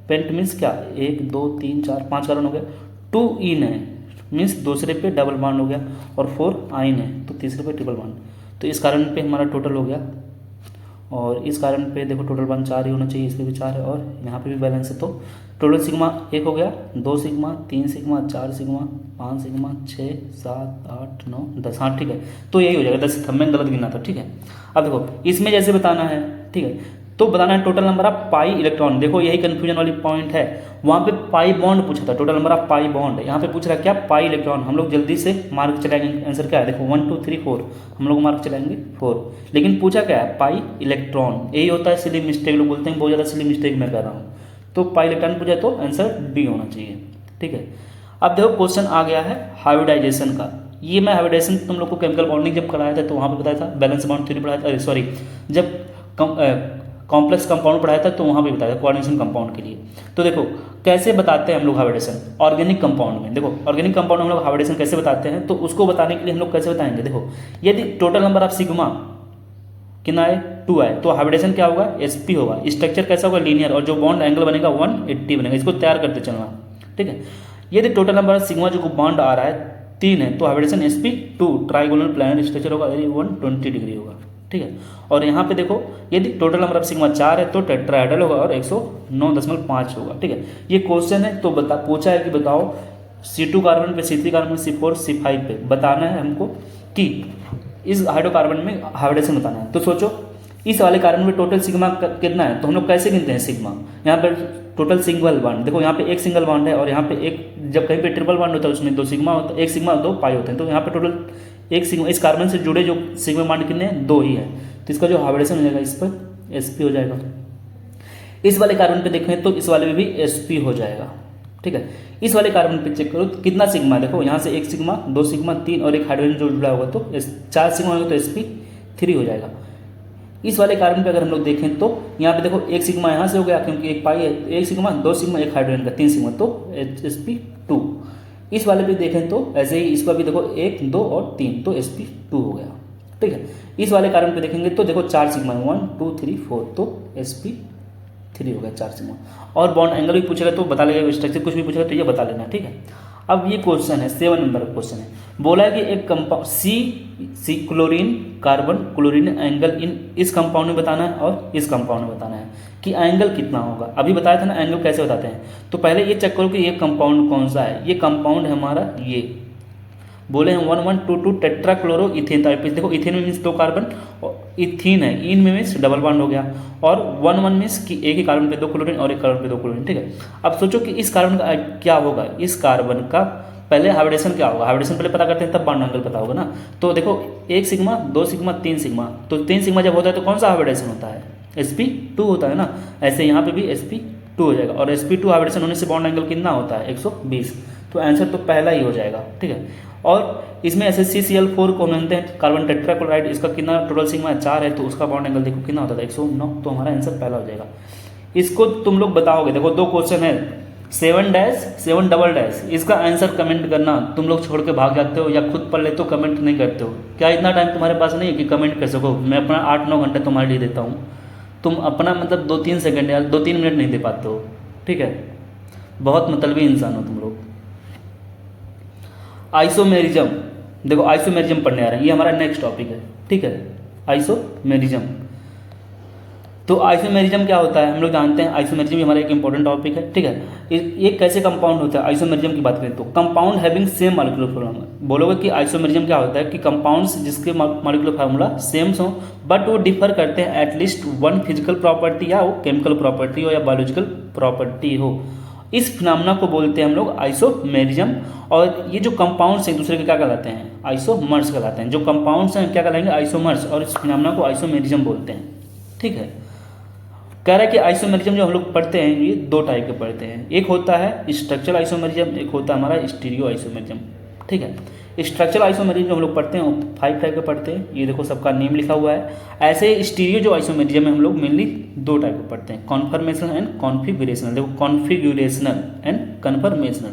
पेंट मीन्स क्या, 1 2 3 4 5 कार्बन हो गया। 2 इन है मीन्स दूसरे पे डबल बॉन्ड हो गया, और 4 आइन है तो तीसरे पे ट्रिपल बॉन्ड। तो इस कारण पे हमारा टोटल हो गया, और इस कारण पे देखो टोटल बॉन्ड 4 ही होना चाहिए, इस पर भी 4 है और यहाँ पे भी बैलेंस है। तो टोटल सिग्मा 1 हो गया, 2 सिग्मा 3 सिग्मा 4 सिग्मा 5 सिग्मा 6 7 8 9 10, हाँ ठीक है, तो यही हो जाएगा 10। मैं गलत गिना था, ठीक है। अब देखो इसमें जैसे बताना है, ठीक है, तो बताना है total number of pi electron. देखो यही कंफ्यूजन वाली पॉइंट है, वहाँ पे पाई बॉन्ड पूछा था, total number of pi bond, यहाँ पे पूछ रहा है क्या, पाई इलेक्ट्रॉन। हम लोग जल्दी से मार्क चलाएंगे, आंसर क्या है, देखो 1 2 3 4, हम लोग मार्क चलाएंगे 4, लेकिन पूछा क्या है, पाई इलेक्ट्रॉन। यही होता है सिली मिस्टेक, लोग बोलते हैं बहुत ज़्यादा सिली मिस्टेक मैं कर रहा हूँ, तो पाई इलेक्ट्रॉन पूछा तो आंसर डी होना चाहिए, ठीक है। अब देखो क्वेश्चन आ गया है हाइब्रिडाइजेशन का। ये मैं हाइब्रिडाइजेशन तुम लोग को केमिकल बॉन्डिंग जब कराया था तो वहाँ पे बताया था, बैलेंस बॉन्ड थ्योरी पढ़ाया था, सॉरी जब कॉम्प्लेक्स कंपाउंड पढ़ाया था तो वहाँ पे बताया था कोऑर्डिनेशन कंपाउंड के लिए। तो देखो कैसे बताते हैं हम लोग हाइब्रिडेशन ऑर्गेनिक कंपाउंड में। देखो ऑर्गेनिक कंपाउंड हम लोग हाइब्रिडेशन कैसे बताते हैं, तो उसको बताने के लिए हम लोग कैसे बताएंगे। देखो यदि टोटल नंबर ऑफ सिग्मा कितना है, 2 है, तो हाइब्रिडेशन क्या होगा, sp होगा। स्ट्रक्चर कैसा होगा, लीनियर, और जो बॉन्ड एंगल बनेगा 180 बनेगा। इसको तैयार करते चलना, ठीक है। यदि टोटल नंबर ऑफ सिग्मा जो बॉन्ड आ रहा है 3 है, तो hybridisation sp2 trigonal planner structure होगा, 120 डिग्री होगा, ठीक है। और यहाँ पे देखो यदि टोटल नंबर ऑफ सिग्मा 4 है तो टेट्राहेड्रल होगा और 109.5 होगा, ठीक है। ये क्वेश्चन है तो पूछा है कि बताओ C2 कार्बन पे, C3 कार्बन पे, C4 C5 पे बताना है हमको कि इस हाइड्रोकार्बन में हाइब्रिडेशन बताना है। तो सोचो इस वाले कार्बन में टोटल सिग्मा कितना है, तो हम लोग कैसे गिनते हैं सिग्मा। यहाँ पर टोटल सिंगल बॉन्ड, देखो यहाँ पे एक सिंगल बॉन्ड है और यहाँ पे एक, जब कहीं पे ट्रिपल बॉन्ड होता है उसमें 2 सिग्मा होता है, 1 सिग्मा 2 पाई होते हैं, तो यहाँ पे टोटल 1 सिग्मा, इस कार्बन से जुड़े जो सिग्मा बॉन्ड कितने हैं, 2 ही है, तो इसका जो हाइब्रिडेशन हो जाएगा इस पर sp हो जाएगा। इस वाले कार्बन पे देखें तो इस वाले में भी sp हो जाएगा, ठीक है। इस वाले कार्बन पे चेक करो तो कितना सिग्मा, देखो यहाँ से 1 सिग्मा 2 सिग्मा 3 और एक हाइड्रोजन जो जुड़ा होगा तो 4 सिग्मा होगा तो sp3 हो जाएगा। इस वाले कार्बन पे अगर हम लोग देखें तो यहाँ पे देखो 1 सिग्मा यहाँ से हो गया क्योंकि 1 पाई है, 1 सिग्मा 2 सिग्मा 1 हाइड्रोजन का 3 सिग्मा तो sp2। इस वाले पे देखें तो ऐसे ही इसका भी देखो 1 2 और 3 तो sp2 हो गया, ठीक है। इस वाले कार्बन पे देखेंगे तो देखो 4 सिग्मा 1 2 3 4 तो sp3 हो गया 4 सिग्मा। और बॉन्ड एंगल भी पूछेगा तो बता लेगा, स्ट्रक्चर कुछ भी पूछेगा तो ये बता लेना, ठीक है। अब ये क्वेश्चन है 7 नंबर का क्वेश्चन है, बोला है कि एक compound C chlorine carbon chlorine angle in इस कंपाउंड में बताना है और इस कंपाउंड में बताना है कि एंगल कितना होगा। अभी बताया था ना एंगल कैसे बताते हैं, तो पहले ये चेक करो कि ये कंपाउंड कौन सा है। ये कंपाउंड है हमारा, ये बोले हैं 1122 टेट्राक्लोरो इथेन। देखो इथेन में मीन्स 2 कार्बन, और इथीन है, इन में मीन्स डबल बॉन्ड हो गया, और 11 मीन्स कि एक ही कार्बन पे 2 क्लोरीन और एक कार्बन पे 2 क्लोरीन, ठीक है। अब सोचो कि इस कार्बन का क्या होगा, इस कार्बन का पहले हाइब्रिडेशन क्या होगा, हाइब्रिडेशन पहले पता करते हैं तब बॉन्ड एंगल पता होगा ना। तो देखो 1 सिग्मा 2 सिग्मा 3 सिग्मा, तो 3 सिग्मा जब होता है तो कौन सा हाइब्रिडेशन होता है, sp2 होता है ना। ऐसे यहाँ पे भी sp2 हो जाएगा, और sp2 हाइब्रिडेशन होने से बॉन्ड एंगल कितना होता है 120, तो आंसर तो पहला ही हो जाएगा, ठीक है। और इसमें SsCl4 को मानते हैं कार्बन टेट्राक्लोराइड, इसका कितना टोटल सिग्मा 4 है, तो उसका बॉन्ड एंगल देखो कितना होता था 109, तो हमारा आंसर पहला हो जाएगा। इसको तुम लोग बताओगे, देखो 2 क्वेश्चन है 7-7 इसका आंसर कमेंट करना। तुम लोग छोड़ के भाग जाते हो या खुद पढ़ लेते हो, कमेंट नहीं करते हो। क्या इतना टाइम तुम्हारे पास नहीं है कि कमेंट कर सको? मैं अपना 8-9 घंटे तुम्हारे लिए देता हूँ, तुम अपना मतलब 2-3 सेकंड या 2-3 मिनट नहीं दे पाते हो, ठीक है। बहुत मतलबी इंसान हो तुम लोग। आइसोमेरिज्म, देखो आइसोमेरिज्म पढ़ने आ रहे हैं, ये हमारा नेक्स्ट टॉपिक है, ठीक है। आइसोमेरिज्म, तो आइसोमेरिज्म क्या होता है हम लोग जानते हैं। आइसोमेरिज्म हमारा एक इंपॉर्टेंट टॉपिक है, ठीक है। ये कैसे कंपाउंड होता है, आइसोमेरिज्म की बात करें तो compound having same molecular formula. बोलोगे कि आइसोमेरिज्म क्या होता है कि कंपाउंड्स जिसके मॉलिक्यूलर फार्मूला सेम हो बट वो डिफर करते हैं एटलीस्ट 1 फिजिकल प्रॉपर्टी, या वो केमिकल प्रॉपर्टी हो या बायोलॉजिकल प्रॉपर्टी हो। इस फिनोमेना को बोलते हैं हम लोग आइसोमेरिज्म। और ये जो कंपाउंड्स हैं दूसरे के क्या कहलाते हैं, आइसोमर्स कहलाते हैं। जो कंपाउंड्स हैं क्या कहलाएंगे, आइसोमर्स, और इस फिनोमेना को आइसोमेरिज्म बोलते हैं, ठीक है। कह रहा है कि आइसोमेरिज्म जो हम लोग पढ़ते हैं ये 2 टाइप के पढ़ते हैं, एक होता है स्ट्रक्चरल आइसोमेरिज्म, एक होता है हमारा स्टीरियो आइसोमेरिज्म, ठीक है। स्ट्रक्चरल आइसोमेरिज्म जो हम लोग पढ़ते हैं 5 टाइप के पढ़ते हैं, ये देखो सबका नेम लिखा हुआ है। ऐसे स्टीरियो जो आइसोमेरिज्म में हम लोग मेनली 2 टाइप के पढ़ते हैं, कॉन्फर्मेशनल एंड कॉन्फिगरेशनल। देखो कॉन्फिगरेशनल एंड कन्फर्मेशनल।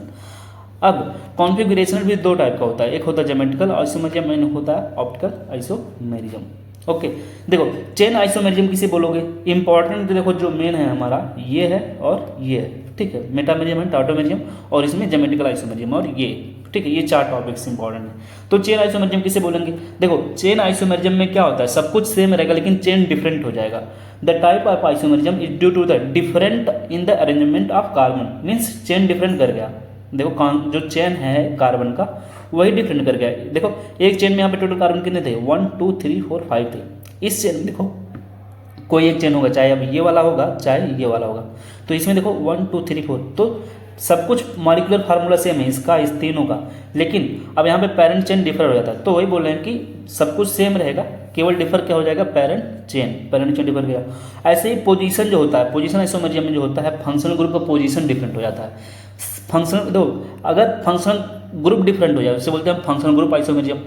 अब कॉन्फिगरेशनल भी 2 टाइप का होता है, एक होता है ज्योमेट्रिकल आइसोमेरिज्म एंड होता है ऑप्टिकल आइसोमेरिज्म, ओके। देखो चेन आइसोमेरिज्म किसे बोलोगे, इंपॉर्टेंट देखो जो मेन है हमारा ये है और ये है, ठीक है। मेटामेरिज्म एंड टाउटोमेरिज्म, और इसमें ज्योमेट्रिकल आइसोमेरिज्म, और ये, ठीक है। ये 4 टॉपिक्स इंपॉर्टेंट है। तो चेन आइसोमेरिज्म किसे बोलेंगे, देखो चेन आइसोमेरिज्म में क्या होता है, सब कुछ सेम रहेगा लेकिन चेन डिफरेंट हो जाएगा। The type of isomerism is due to the different in the arrangement of carbon, means chain different कर गया। देखो जो चेन है कार्बन का वही डिफरेंट कर गया। देखो एक चेन में यहाँ पे टोटल कार्बन कितने थे, 1 2 3 4 5 थे। इस चेन में देखो कोई एक चेन होगा, चाहे अब ये वाला होगा चाहे ये वाला होगा, तो इसमें देखो 1 2 3 4, तो सब कुछ मॉलिक्यूलर फार्मूला सेम है इसका, इस तीनों का। लेकिन अब यहाँ पे पेरेंट चेन डिफर हो जाता है, तो वही बोल रहे हैं कि सब कुछ सेम रहेगा, केवल डिफर क्या हो जाएगा, पेरेंट चेन डिफर गया। ऐसे ही पोजीशन जो होता है, पोजीशन आइसोमेरिज्म में जो होता है फंक्शनल ग्रुप का पोजीशन डिफरेंट हो जाता है। फंक्शनल दो अगर फंक्शनल ग्रुप डिफरेंट हो जाए उसे बोलते हैं functional group isomerism.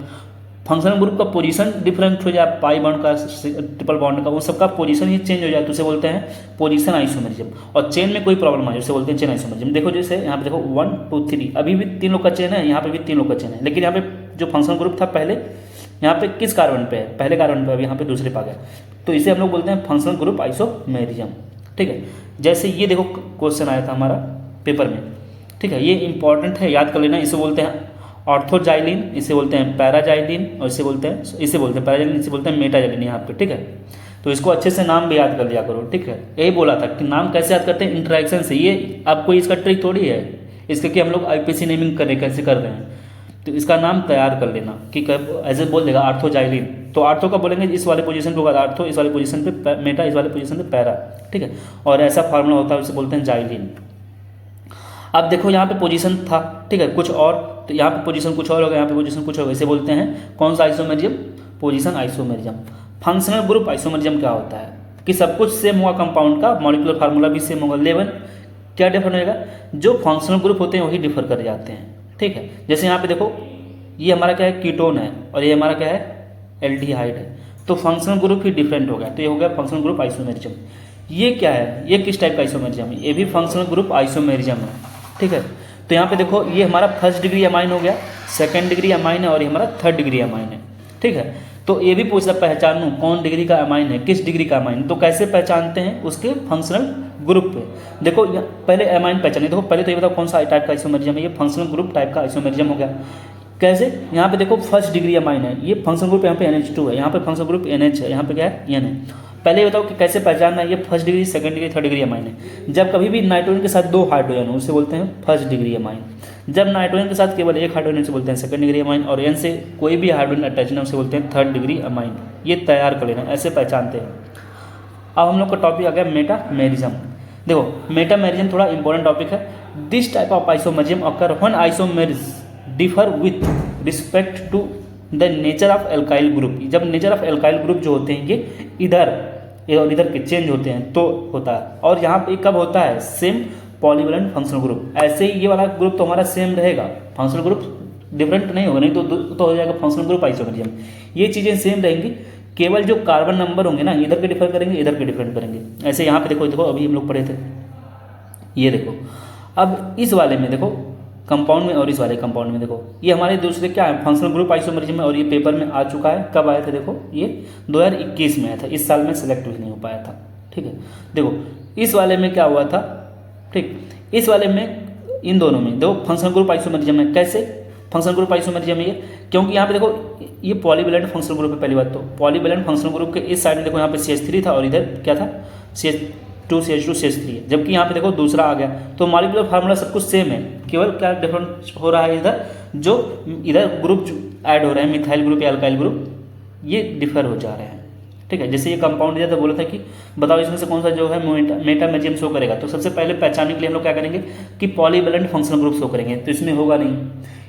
Functional group का पोजीशन डिफरेंट हो जाए, पाई बॉन्ड का ट्रिपल बॉन्ड का, वो सबका पोजीशन ही चेंज हो जाए तो उसे बोलते हैं पोजीशन आइसोमेरिज्म। और चेन में कोई प्रॉब्लम आए उसे बोलते हैं चेन आइसोमेरिज्म। देखो जैसे यहाँ पे देखो 1 2 3 अभी भी 3 लोग का चेन है, यहाँ पे भी 3 लोग का चेन है, लेकिन यहाँ पे जो फंक्शनल ग्रुप था पहले यहाँ पे किस कार्बन पे है, पहले कार्बन पे, अभी यहाँ पे दूसरे पे आ गया, तो इसे हम लोग बोलते हैं फंक्शनल ग्रुप आइसोमेरिज्म, ठीक है। जैसे ये देखो क्वेश्चन आया था हमारा पेपर में, ठीक है, ये इंपॉर्टेंट है, याद कर लेना। इसे बोलते हैं ऑर्थोजाइलिन, इसे बोलते हैं पैराजाइलिन, और इसे बोलते हैं पैराजाइलिन, इसे बोलते हैं मेटाजाइलिन यहाँ पे, ठीक है। तो इसको अच्छे से नाम भी याद कर लिया करो, ठीक है। यही बोला था कि नाम कैसे याद करते हैं, इंटरेक्शन से। ये आपको इसका ट्रिक थोड़ी है, इसके कि हम लोग IPC नेमिंग कैसे कर रहे हैं, तो इसका नाम तैयार कर लेना कि ऐसे बोल देगा आर्थोजाइलिन, तो आर्थो का बोलेंगे इस वाले पोजीशन पे होगा आर्थो, इस वाले पोजीशन पे मेटा, इस वाले पोजीशन पे पैरा, ठीक है। और ऐसा फार्मूला होता है उसे बोलते हैं जाइलिन। अब देखो यहाँ पे पोजीशन था, ठीक है, कुछ और, तो यहाँ पे पोजीशन कुछ और होगा, यहाँ पे पोजीशन कुछ होगा, इसे बोलते हैं कौन सा isomerism, position isomerism. Functional group isomerism क्या होता है कि सब कुछ सेम हुआ, कंपाउंड का मॉलिक्यूलर फार्मूला भी सेम होगा, लेकिन क्या डिफर होगा, जो फंक्शनल ग्रुप होते हैं वही डिफर कर जाते हैं, ठीक है। जैसे यहाँ पे देखो ये हमारा क्या है, कीटोन है, और ये हमारा क्या है, एल्डिहाइड है, तो फंक्शनल ग्रुप ही डिफरेंट हो गया, तो ये हो गया फंक्शनल ग्रुप आइसोमेरिज्म। ये क्या है, ये किस टाइप का आइसोमेरिज्म है, ये भी फंक्शनल ग्रुप आइसोमेरिज्म है, ठीक है। तो यहाँ पे देखो ये हमारा 1st डिग्री अमाइन हो गया, 2nd डिग्री अमाइन है, और ये हमारा 3rd डिग्री अमाइन है, ठीक है। तो ये भी पूछता पहचानूं कौन डिग्री का अमाइन है, किस डिग्री का अमाइन। तो कैसे पहचानते हैं, उसके फंक्शनल ग्रुप पे। देखो पहले अमाइन पहचानिए। देखो पहले तो ये बताओ कौन सा टाइप का आइसोमेरिज्म है, ये फंक्शनल ग्रुप टाइप का आइसोमेरिज्म हो गया। कैसे, यहाँ पे देखो फर्स्ट डिग्री अमाइन है, ये फंक्शनल ग्रुप यहाँ पे NH2 है, यहाँ पे फंक्शनल ग्रुप NH है, यहाँ पे क्या है N है। पहले ये बताओ कि कैसे पहचानना है, ये first degree, second degree, third degree amine है। जब कभी भी नाइट्रोजन के साथ 2 हाइड्रोजन हो उसे बोलते हैं फर्स्ट डिग्री अमाइन। जब नाइट्रोजन के साथ केवल 1 हाइड्रोजन उसे बोलते हैं सेकंड डिग्री अमाइन, और N से कोई भी हाइड्रोजन अटैच ना उसे बोलते हैं थर्ड डिग्री अमाइन। ये तैयार कर लेना, ऐसे पहचानते हैं। अब हम लोग का टॉपिक आ गया मेटामेरिज्म। देखो मेटामेरिज्म थोड़ा इंपॉर्टेंट टॉपिक है। This type of isomerism occur when isomers differ with respect to the nature of alkyl group. जब नेचर ऑफ एल्काइल ग्रुप जो होते हैं ये इधर के चेंज होते हैं तो होता है। और यहाँ पे कब होता है, सेम पॉलीवैलेंट फंक्शनल ग्रुप। ऐसे ही ये वाला ग्रुप तो हमारा सेम रहेगा, फंक्शनल ग्रुप डिफरेंट नहीं होगा, नहीं तो हो जाएगा फंक्शनल ग्रुप आइसोमेरिज्म। ये चीज़ें सेम रहेंगी, केवल जो कार्बन नंबर होंगे ना इधर के डिफर करेंगे, इधर के डिफरेंट करेंगे। ऐसे यहाँ पे देखो अभी हम लोग पढ़े थे, ये देखो। अब इस वाले में देखो कंपाउंड में और इस वाले कंपाउंड में देखो, ये हमारे दूसरे क्या है, फंक्शनल ग्रुप आइसोमेरिज्म है। और ये पेपर में आ चुका है, कब आया था देखो, ये 2021 में आया था, इस साल में सेलेक्ट भी नहीं हो पाया था। ठीक है, देखो इस वाले में क्या हुआ था, ठीक, इस वाले में इन दोनों में देखो फंक्शनल ग्रुप आइसोमेरिज्म है। कैसे फंक्शनल ग्रुप आइसोमेरिज्म है ये, क्योंकि यहाँ पे देखो ये पॉलीवैलेंट फंक्शनल ग्रुप है। पहली बात तो पॉलीवैलेंट फंक्शनल ग्रुप के इस साइड में देखो यहाँ पे CH3 था और इधर क्या था CH2 CH3 है, जबकि यहाँ पे देखो दूसरा आ गया। तो मॉलिक्यूलर फार्मूला सब कुछ सेम है, केवल क्या डिफरेंस हो रहा है, इधर जो इधर ग्रुप ऐड हो रहे हैं, मिथाइल ग्रुप या अल्काइल ग्रुप, ये डिफर हो जा रहे हैं। ठीक है, जैसे ये कंपाउंड दिया था, बोला था कि बताओ इसमें से कौन सा जो है मेटामेरिज्म शो करेगा। तो सबसे पहले पहचानने के लिए हम लोग क्या करेंगे कि पॉलीवैलेंट फंक्शनल ग्रुप शो करेंगे। तो इसमें होगा नहीं,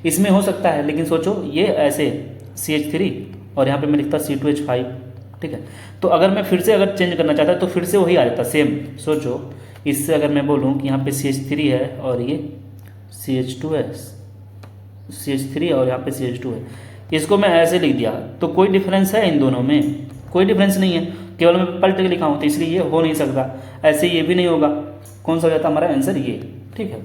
इसमें हो सकता है, लेकिन सोचो ये ऐसे CH3 और यहाँ पे मैं लिखता C2H5। ठीक है, तो अगर मैं फिर से अगर चेंज करना चाहता तो फिर से वही आ जाता सेम। सोचो इससे अगर मैं बोलूँ कि यहाँ पे CH3 है और ये CH2 है, CH3 और यहाँ पे CH2 है, इसको मैं ऐसे लिख दिया तो कोई डिफरेंस है इन दोनों में? कोई डिफरेंस नहीं है, केवल मैं पलट के लिखा हूँ, तो इसलिए ये हो नहीं सकता। ऐसे ये भी नहीं होगा, कौन सा हो जाता हमारा आंसर ये। ठीक है,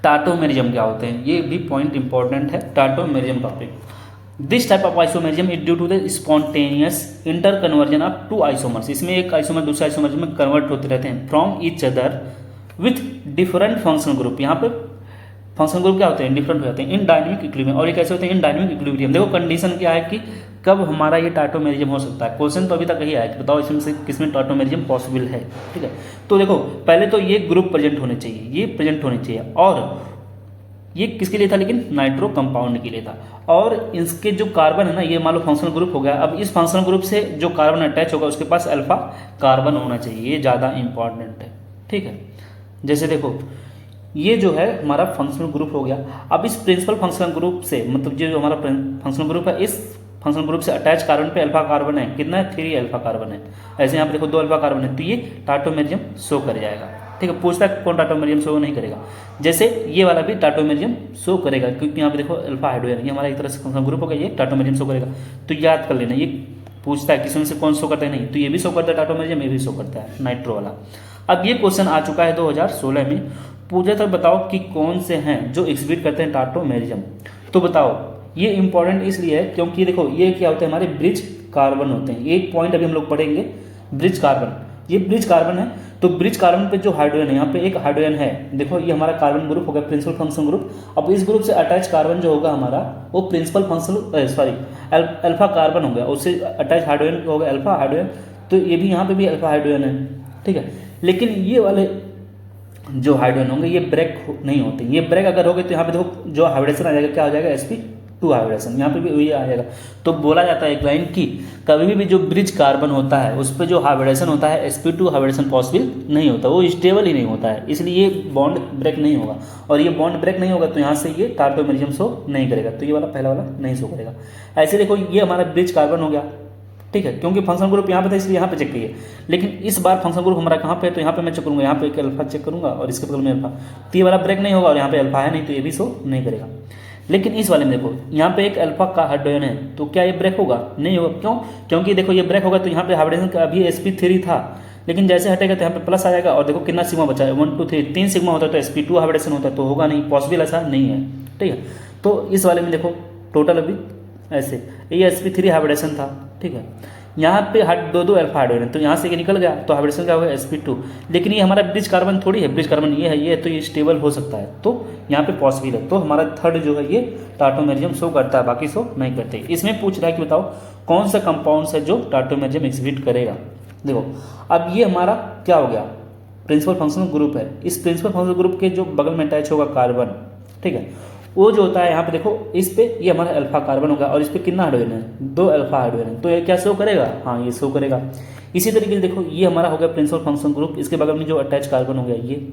टाटोमेरिज्म क्या होते हैं, ये भी पॉइंट इंपॉर्टेंट है, tautomerism topic. This type of isomerism is due to the spontaneous inter conversion of 2 isomers. इसमें एक आइसोमर दूसरे आइसोमर में कन्वर्ट होते रहते हैं from each other with different functional group. यहाँ पे फंक्शनल ग्रुप क्या होते हैं, डिफरेंट हो जाते हैं इन डायनेमिक इक्विलिब्रियम। और ये कैसे होते हैं, इन डायनेमिक इक्विलिब्रियम। देखो कंडीशन क्या है कि कब हमारा ये टाटोमेरिज्म हो सकता है। क्वेश्चन तो अभी तक यही आया कि बताओ इसमें से किसमें टाटोमेरिज्म पॉसिबल है। ठीक है, तो देखो पहले तो ये ग्रुप प्रेजेंट होने चाहिए, ये प्रेजेंट होने चाहिए। और ये किसके लिए था, लेकिन नाइट्रो कंपाउंड के लिए था। और इसके जो कार्बन है ना, ये मान लो फंक्शनल ग्रुप हो गया। अब इस फंक्शनल ग्रुप से जो कार्बन अटैच होगा उसके पास अल्फा कार्बन होना चाहिए, ये ज़्यादा इंपॉर्टेंट है। ठीक है, जैसे देखो ये जो है हमारा फंक्शनल ग्रुप हो गया। अब इस प्रिंसिपल फंक्शनल ग्रुप से, मतलब जो हमारा फंक्शनल ग्रुप है, इस फंक्शनल ग्रुप से अटैच कार्बन पे अल्फा कार्बन है, कितना है, 3 अल्फा कार्बन है। ऐसे यहाँ पे देखो 2 अल्फा कार्बन है, तो ये टाटोमेरिज्म शो कर जाएगा। ठीक है, पूछता है कौन टाटोमेरिज्म शो नहीं करेगा, जैसे ये वाला भी टाटोमेरिज्म शो करेगा, क्योंकि यहाँ पे देखो अल्फा हाइड्रोजन, ये हमारा एक तरह से फंक्शनल ग्रुप हो गया, ये टाटोमेरिज्म शो करेगा। तो याद कर लेना, ये पूछता है किसी में से कौन शो करता है, नहीं तो ये भी शो करता है टाटोमेरिज्म, ये भी शो करता है नाइट्रो वाला। अब ये क्वेश्चन आ चुका है 2016 में, पूछा था बताओ कि कौन से हैं जो एग्जिबिट करते हैं टाटोमेरिज्म। तो बताओ ये इंपॉर्टेंट इसलिए है क्योंकि देखो ये क्या होते हैं, हमारे ब्रिज कार्बन होते हैं। एक पॉइंट अभी हम लोग पढ़ेंगे, ब्रिज कार्बन, ये ब्रिज कार्बन है। तो ब्रिज कार्बन पे जो हाइड्रोजन है, यहाँ पे एक हाइड्रोजन है, देखो ये हमारा कार्बन ग्रुप हो गया, प्रिंसिपल फंक्शनल ग्रुप। अब इस ग्रुप से अटैच कार्बन जो होगा हमारा, वो प्रिंसिपल फंक्शनल अल्फा कार्बन हो गया, उससे अटैच हाइड्रोजन हो गया अल्फा हाइड्रोजन। तो ये भी यहाँ पे भी अल्फा हाइड्रोजन है। ठीक है, लेकिन ये वाले जो हाइड्रोजन होंगे ये ब्रेक नहीं होते। ये ब्रेक अगर हो गए तो यहाँ पे देखो जो हाइब्रिडेशन आ जाएगा, क्या हो जाएगा, sp2 हाइब्रिडेशन, यहाँ पे भी वही आ जाएगा। तो बोला जाता है एक लाइन की कभी भी जो ब्रिज कार्बन होता है उस पर जो हाइब्रिडेशन होता है sp2 हाइब्रिडेशन पॉसिबल नहीं होता, वो स्टेबल ही नहीं होता है, इसलिए ये बॉन्ड ब्रेक नहीं होगा। और ये बॉन्ड ब्रेक नहीं होगा तो यहाँ से ये टाटोमेरिज्म शो नहीं करेगा, तो ये वाला पहला वाला नहीं शो करेगा। ऐसे देखो ये हमारा ब्रिज कार्बन हो गया। ठीक है, क्योंकि फंक्शनल ग्रुप यहाँ पे था इसलिए यहाँ पे चेक किए, लेकिन इस बार फंक्शनल ग्रुप हमारा कहाँ पे है, तो यहाँ पे मैं चेक करूँगा, यहाँ पे एक अल्फा चेक करूँगा और इसके बगल में अल्फा, तो ये वाला ब्रेक नहीं होगा और यहाँ पे अल्फा है नहीं, तो ये भी शो नहीं करेगा। लेकिन इस वाले में देखो यहाँ पे एक अल्फा का हाइड्रोजन है, तो क्या ये ब्रेक होगा, नहीं होगा। क्यों, क्योंकि देखो ये ब्रेक होगा तो यहाँ पे हाइब्रिडेशन का अभी sp3 था, लेकिन जैसे हटेगा तो यहाँ पे प्लस आ जाएगा। और देखो कितना सिग्मा बचा है, 1 2 3 3 सिग्मा होता है तो sp2 हाइब्रिडेशन होता है, तो होगा नहीं, पॉसिबल ऐसा नहीं है। ठीक है, तो इस वाले में देखो टोटल अभी ऐसे, ये sp3 हाइब्रिडेशन था, ठीक है। यहाँ पे दो दो अल्फा हाइड्रोजन, तो यहाँ से ये निकल गया तो हाइब्रिडेशन क्या होगा sp2। लेकिन ये हमारा ब्रिज कार्बन थोड़ी है, ब्रिज कार्बन ये है, तो ये स्टेबल हो सकता है, तो यहाँ पे पॉसिबल है। तो हमारा थर्ड जो है ये टाटोमेरियम शो करता है, बाकी शो नहीं करते। इसमें पूछ रहा है कि बताओ कौन सा कंपाउंड है जो टाटोमेरियम एग्जिबिट करेगा। देखो अब ये हमारा क्या हो गया, प्रिंसिपल फंक्शनल ग्रुप है। इस प्रिंसिपल फंक्शनल ग्रुप के जो बगल में अटैच होगा कार्बन, ठीक है, वो जो होता है यहाँ पे देखो, इस पे ये हमारा अल्फा कार्बन होगा और इस पे कितना हाइड्रोजन है, 2 अल्फा हाइड्रोजन है, तो ये क्या शो करेगा, हाँ ये शो करेगा। इसी तरीके से देखो ये हमारा हो गया प्रिंसिपल फंक्शन ग्रुप, इसके बगल में जो अटैच कार्बन हो गया ये,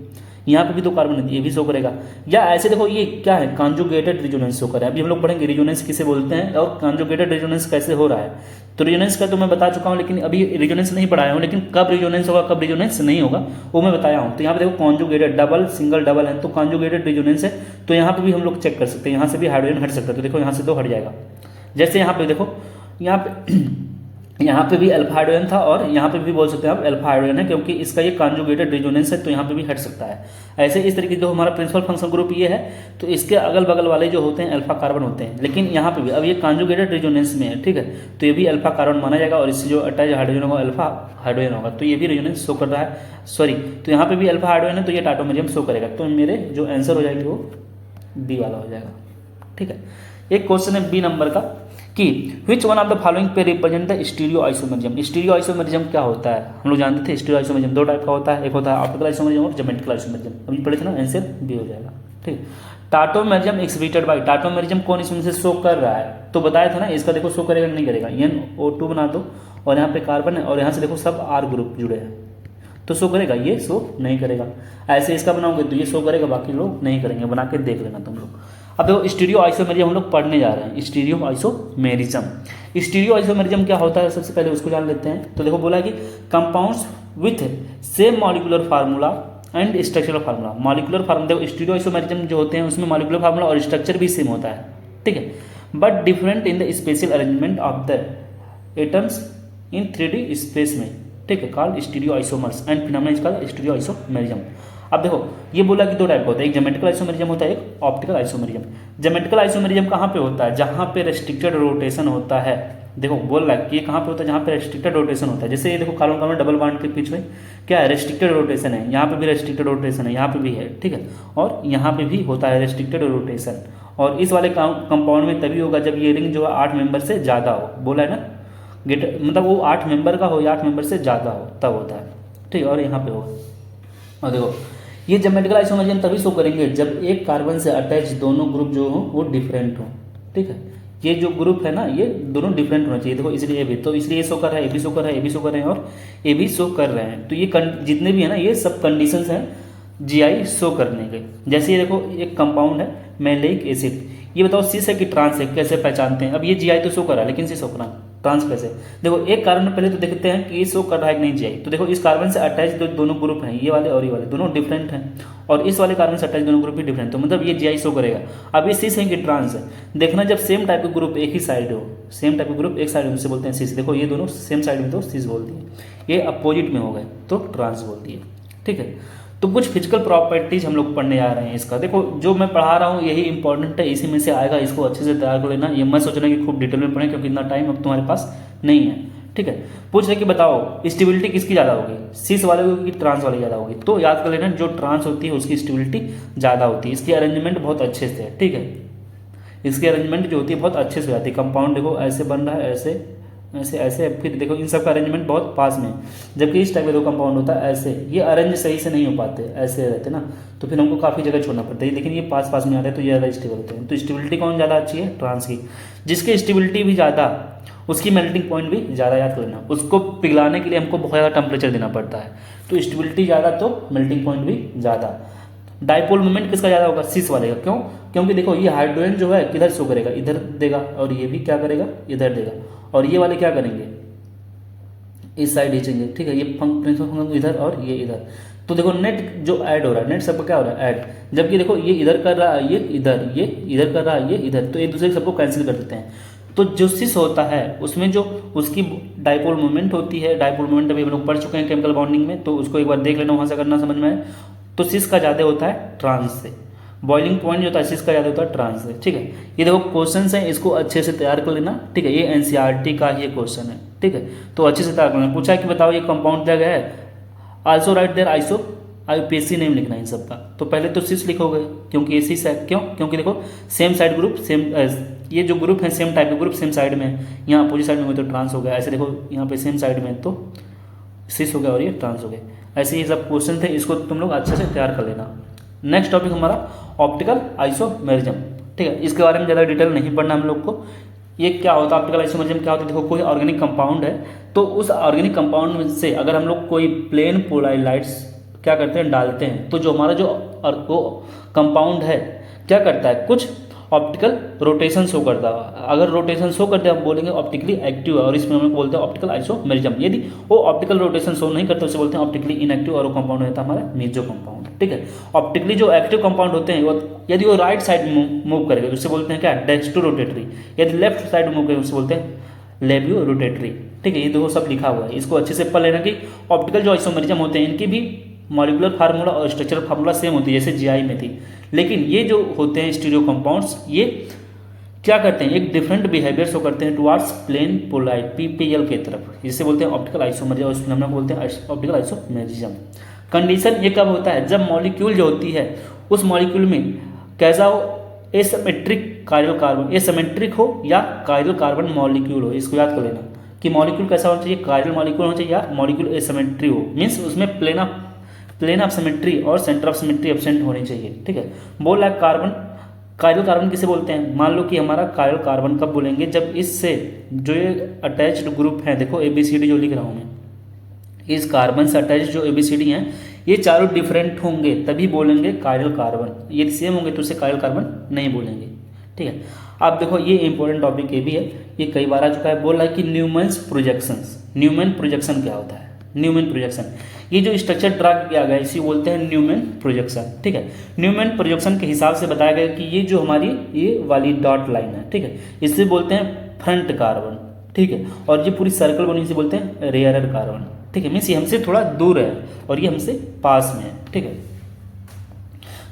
यहाँ पे भी 2 कार्बन है, ये भी शो करेगा। या ऐसे देखो ये क्या है, कॉन्जुगेटेड रेजोनेंस शो कर रहा है। अभी हम लोग पढ़ेंगे रेजोनेंस किसे बोलते हैं और कॉन्जुगेटेड रेजोनेंस कैसे हो रहा है। तो रेजोनेंस का तो मैं बता चुका हूँ, लेकिन अभी रेजोनेंस नहीं पढ़ाया हूँ, लेकिन कब रेजोनेंस होगा कब रेजोनेंस नहीं होगा वो मैं बताया हूँ। तो यहाँ पे देखो कॉन्जुगेटेड, डबल सिंगल डबल है, तो कॉन्जुगेटेड रेजोनेंस है, तो यहाँ पे भी हम लोग चेक कर सकते हैं, यहाँ से भी हाइड्रोजन हट सकता है, तो देखो यहाँ से 2 हट जाएगा। जैसे यहाँ पे देखो, यहाँ पे भी अल्फा हाइड्रोजन था और यहाँ पे भी बोल सकते हैं आप अल्फा हाइड्रोजन है, क्योंकि इसका ये कॉन्जुगेटेड रेजोनेंस है, तो यहाँ पे भी हट सकता है। ऐसे इस तरीके से जो हमारा प्रिंसिपल फंक्शन ग्रुप ये है, तो इसके अगल बगल वाले जो होते हैं अल्फा कार्बन होते हैं, लेकिन यहाँ पे भी अब ये कॉन्जुगेटेड रेजोनेंस में है, ठीक है, तो ये भी अल्फा कार्बन माना जाएगा और इससे जो अटैच हाइड्रोजन होगा अल्फा हाइड्रोजन होगा, तो ये भी रेजोनेंस शो कर रहा है, सॉरी, तो यहाँ पे भी अल्फा हाइड्रोजन है, तो ये टाटोमेरियम शो करेगा। तो मेरे जो आंसर हो जाएगी वो बी वाला हो जाएगा, ठीक है। एक क्वेश्चन है बी नंबर का कि which one of the following पे represent the stereo isomerism. Stereo isomerism क्या होता है, हम लोग जानते थे स्टीरियो आइसोमेरिज्म 2 टाइप का होता है, एक होता है ऑप्टिकल आइसोमेरिज्म और ज्योमेट्रिकल आइसोमेरिज्म। अभी पढ़े थे ना, आंसर बी हो जाएगा, ठीक है। टाटोमेरिज्म एक्सहिबिटेड बाय, टाटोमेरिज्म कौन इसमें से शो कर रहा है, तो बताया था ना, इसका देखो शो करेगा नहीं करेगा, NO2 बना दो और यहाँ पे कार्बन है और यहाँ से देखो सब R ग्रुप जुड़े हैं, तो शो करेगा, ये शो नहीं करेगा। ऐसे इसका बनाओगे तो ये शो करेगा, बाकी लोग नहीं करेंगे, बना के देख लेना तुम लोग। अब देखो स्टीरियो आइसोमेरिज्म हम लोग पढ़ने जा रहे हैं, स्टीरियो आइसोमेरिज्म। स्टीरियो आइसोमेरिज्म क्या होता है, सबसे पहले उसको जान लेते हैं। तो देखो बोला कि compounds with same molecular formula and structural formula. Molecular formula, देखो स्टीरियो आइसोमेरिज्म जो होते हैं उसमें मॉलिक्यूलर फार्मूला और स्ट्रक्चर भी सेम होता है, ठीक है, but different in the special arrangement of the atoms in 3D space में, ठीक है, called stereo isomers and phenomena is called stereo isomerism. अब देखो ये बोला कि 2 टाइप का होता है, एक ज्योमेट्रिकल आइसोमेरिज्म होता है, एक ऑप्टिकल आइसोमेरिज्म। ज्योमेट्रिकल आइसोमेरिज्म कहाँ पे होता है, जहाँ पे रेस्ट्रिक्टेड रोटेशन होता है। देखो बोल रहा है कि ये कहाँ पे होता है, जहाँ पे रेस्ट्रिक्टेड रोटेशन होता है। जैसे ये देखो कार्बन कार्बन डबल बॉन्ड के बीच में क्या है, रेस्ट्रिक्टेड रोटेशन है, यहाँ पे भी रेस्ट्रिक्टेड रोटेशन है, यहाँ पे भी है, ठीक है, और यहाँ पे भी होता है रेस्ट्रिक्टेड रोटेशन। और इस वाले कंपाउंड में तभी होगा जब ये रिंग जो है 8 मेंबर से ज़्यादा हो, बोला है ना, गेट मतलब वो 8 मेंबर का हो या 8 मेंबर से ज़्यादा हो, तब होता है, ठीक है, और यहाँ पे होगा। और देखो ये ज्योमेट्रिकल आइसोमेरिज्म तभी शो करेंगे जब एक कार्बन से अटैच दोनों ग्रुप जो हो वो डिफरेंट हो, ठीक है। ये जो ग्रुप है ना, ये दोनों डिफरेंट होना चाहिए। देखो इसलिए ये भी, तो इसलिए ये शो कर रहा है, ये भी शो कर रहा है, ये भी शो कर रहे हैं और ये भी शो कर रहे हैं। तो ये जितने भी है ना, ये सब कंडीशंस हैं GI शो करने के। जैसे ये देखो एक कंपाउंड है मैलिक एसिड, ये बताओ सिस है कि ट्रांस है, कैसे पहचानते हैं। अब ये GI तो शो कर रहा है, लेकिन सिस शो कर रहा है, ट्रांस कैसे। देखो एक कार्बन में पहले तो देखते हैं कि ये शो कर रहा है कि नहीं GI। तो देखो इस कार्बन से अटैच दोनों ग्रुप हैं, ये वाले और ये वाले दोनों डिफरेंट हैं, और इस वाले कार्बन से अटैच दोनों ग्रुप भी डिफरेंट, तो मतलब ये GI शो करेगा। अब ये सिस है कि ट्रांस है, देखना जब सेम टाइप के ग्रुप एक ही साइड हो, सेम टाइप के ग्रुप एक साइड में, उसे बोलते हैं सिस। देखो ये दोनों सेम साइड में तो सिस बोलती है, ये अपोजिट में हो गए तो ट्रांस बोलती है, ठीक है। तो कुछ फिजिकल प्रॉपर्टीज हम लोग पढ़ने जा रहे हैं इसका। देखो जो मैं पढ़ा रहा हूँ यही इंपॉर्टेंट है, इसी में से आएगा, इसको अच्छे से तैयार कर लेना। ये मत सोचना कि खूब डिटेल में पढ़ें, क्योंकि इतना टाइम अब तुम्हारे पास नहीं है, ठीक है। पूछ रहे कि बताओ स्टेबिलिटी किसकी ज़्यादा होगी, सिस वाले की ट्रांस वाली ज़्यादा होगी। तो याद कर लेना जो ट्रांस होती है उसकी स्टेबिलिटी ज़्यादा होती है। इसकी अरेंजमेंट बहुत अच्छे से है, ठीक है, इसकी अरेंजमेंट जो होती है बहुत अच्छे से आती है। कंपाउंड देखो ऐसे बन रहा है, ऐसे ऐसे ऐसे, फिर देखो इन सब का अरेंजमेंट बहुत पास में है, जबकि इस टाइप का दो कंपाउंड होता है ऐसे, ये अरेंज सही से नहीं हो पाते, ऐसे रहते ना, तो फिर हमको काफ़ी जगह छोड़ना पड़ता है। लेकिन ये पास पास में आ रहे हैं तो ये ज़्यादा स्टेबल होते हैं। तो स्टेबिलिटी कौन ज़्यादा अच्छी है, ट्रांस की। जिसकी स्टेबिलिटी भी ज़्यादा उसकी मेल्टिंग पॉइंट भी ज़्यादा, याद कर लेना। उसको पिघलाने के लिए हमको बहुत ज़्यादा टेम्परेचर देना पड़ता है, तो स्टेबिलिटी ज़्यादा तो मेल्टिंग पॉइंट भी ज़्यादा। डाइपोल मोमेंट किसका ज़्यादा होगा, सिस वाले का। क्यों, क्योंकि देखो ये हाइड्रोजन जो है किधर शो करेगा, इधर देगा, और ये भी क्या करेगा, इधर देगा, और ये वाले क्या करेंगे, इस साइड खींचेंगे, ठीक है, ये फंक्शन इधर और ये इधर। तो देखो नेट जो ऐड हो रहा है, नेट सबका क्या हो रहा है, ऐड। जबकि देखो ये इधर कर रहा है, ये इधर कर रहा है, ये इधर, तो एक दूसरे सबको कैंसिल कर देते हैं। तो जो सिस होता है उसमें जो उसकी डाइपोल मोमेंट होती है, डाइपोल मोमेंट अभी हम लोग पढ़ चुके हैं केमिकल बॉन्डिंग में, तो उसको एक बार देख लेना, वहाँ से करना समझ में आए। तो सिस का ज़्यादा होता है ट्रांस से, बॉइलिंग पॉइंट जो होता है एसिड का याद होता है ट्रांस है, ठीक है। ये देखो क्वेश्चन है, इसको अच्छे से तैयार कर लेना, ठीक है। ये एनसीईआरटी का ये क्वेश्चन है, ठीक है, तो अच्छे से तैयार कर लेना। पूछा है कि बताओ ये कंपाउंड दिया गया है, also write their iso, IUPAC name लिखना है इन सबका। तो पहले तो सिस लिखोगे क्योंकि ये सिस है, क्यों, क्योंकि देखो सेम साइड ग्रुप सेम, ये जो ग्रुप है सेम टाइप के ग्रुप सेम साइड में है, यहाँ अपोजिट साइड में तो ट्रांस हो गया, ऐसे देखो यहाँ पे सेम साइड में तो सिस हो गया और ये ट्रांस हो गया। ऐसे ये सब क्वेश्चन थे, इसको तुम लोग अच्छे से तैयार कर लेना। नेक्स्ट टॉपिक हमारा ऑप्टिकल आइसोमेरिज्म, ठीक है। इसके बारे में ज़्यादा डिटेल नहीं पढ़ना हम लोग को। ये क्या होता है ऑप्टिकल आइसोमेरिज्म, क्या होता है, देखो कोई ऑर्गेनिक कंपाउंड है, तो उस ऑर्गेनिक कंपाउंड में से अगर हम लोग कोई प्लेन पोलराइड्स क्या करते हैं डालते हैं, तो जो हमारा जो वो कंपाउंड है क्या करता है, कुछ ऑप्टिकल रोटेशन शो करता है। अगर रोटेशन शो करते हैं हम बोलेंगे ऑप्टिकली एक्टिव है, और इसमें हम बोलते हैं ऑप्टिकल आइसोमेरिज्म। यदि वो ऑप्टिकल रोटेशन शो नहीं करते उसे बोलते हैं ऑप्टिकली इनएक्टिव, और वो कंपाउंड होता है हमारा मेजो कंपाउंड, ठीक है। ऑप्टिकली जो एक्टिव कंपाउंड होते हैं वो यदि वो राइट साइड मूव करेगा तो उसे बोलते हैं क्या, डेक्स्ट्रो रोटेटरी। यदि लेफ्ट साइड मूव करेगा उसे बोलते हैं लेबियो रोटेटरी, ठीक है। ये देखो सब लिखा हुआ है, इसको अच्छे से पढ़ लेना कि ऑप्टिकल जो आइसोमेरिज्म होते हैं इनकी भी मॉलिकुलर फार्मूला और स्ट्रक्चरल फार्मूला सेम होती है जैसे जीआई में थी, लेकिन ये जो होते हैं स्टीरियो कंपाउंड्स ये क्या करते हैं, एक डिफरेंट बिहेवियर शो करते हैं टुवार्ड्स प्लेन पोलराइड पीपीएल की तरफ, जिसे बोलते हैं ऑप्टिकल आइसोमेरिज्म, और उसमें हम लोग बोलते हैं ऑप्टिकल आइसोमेरिज्म। कंडीशन ये कब होता है, जब मॉलिक्यूल जो होती है उस मॉलिक्यूल में कैसा हो, एसिमेट्रिक कायरल कार्बन, एसिमेट्रिक हो या कायरल कार्बन मॉलिक्यूल हो। इसको याद कर लेना कि मॉलिक्यूल कैसा होना चाहिए, कायरल मॉलिक्यूल होना चाहिए या मॉलिक्यूल एसिमेट्री हो, मीन्स उसमें प्लेन ऑफ सिमेट्री और सेंटर ऑफ सिमेट्री एब्सेंट होनी चाहिए, ठीक है। बोल रहा है कार्बन, कायरल कार्बन किसे बोलते हैं, मान लो कि हमारा कायरल कार्बन कब बोलेंगे, जब इससे जो ये अटैच्ड ग्रुप है, देखो ABCD जो लिख रहा हूँ मैं, इस कार्बन से अटैच जो ABCD हैं ये चारों डिफरेंट होंगे तभी बोलेंगे कायरल कार्बन। ये सेम होंगे तो उसे कायरल कार्बन नहीं बोलेंगे, ठीक है। अब देखो ये इंपॉर्टेंट टॉपिक ये भी है, ये कई बार आ चुका है। बोल रहा है कि न्यूमैन्स प्रोजेक्शंस, न्यूमैन प्रोजेक्शन क्या होता है, न्यूमैन प्रोजेक्शन, ये जो स्ट्रक्चर ड्रा किया गया इसी बोलते हैं न्यूमैन प्रोजेक्शन, ठीक है। न्यूमैन प्रोजेक्शन के हिसाब से बताया गया कि ये जो हमारी ये वाली डॉट लाइन है, ठीक है, इससे बोलते हैं फ्रंट कार्बन, ठीक है, और ये पूरी सर्कल बनी इसे बोलते हैं रेयरर कार्बन, ठीक है। मीन्स ये हमसे थोड़ा दूर है और ये हमसे पास में है, ठीक है।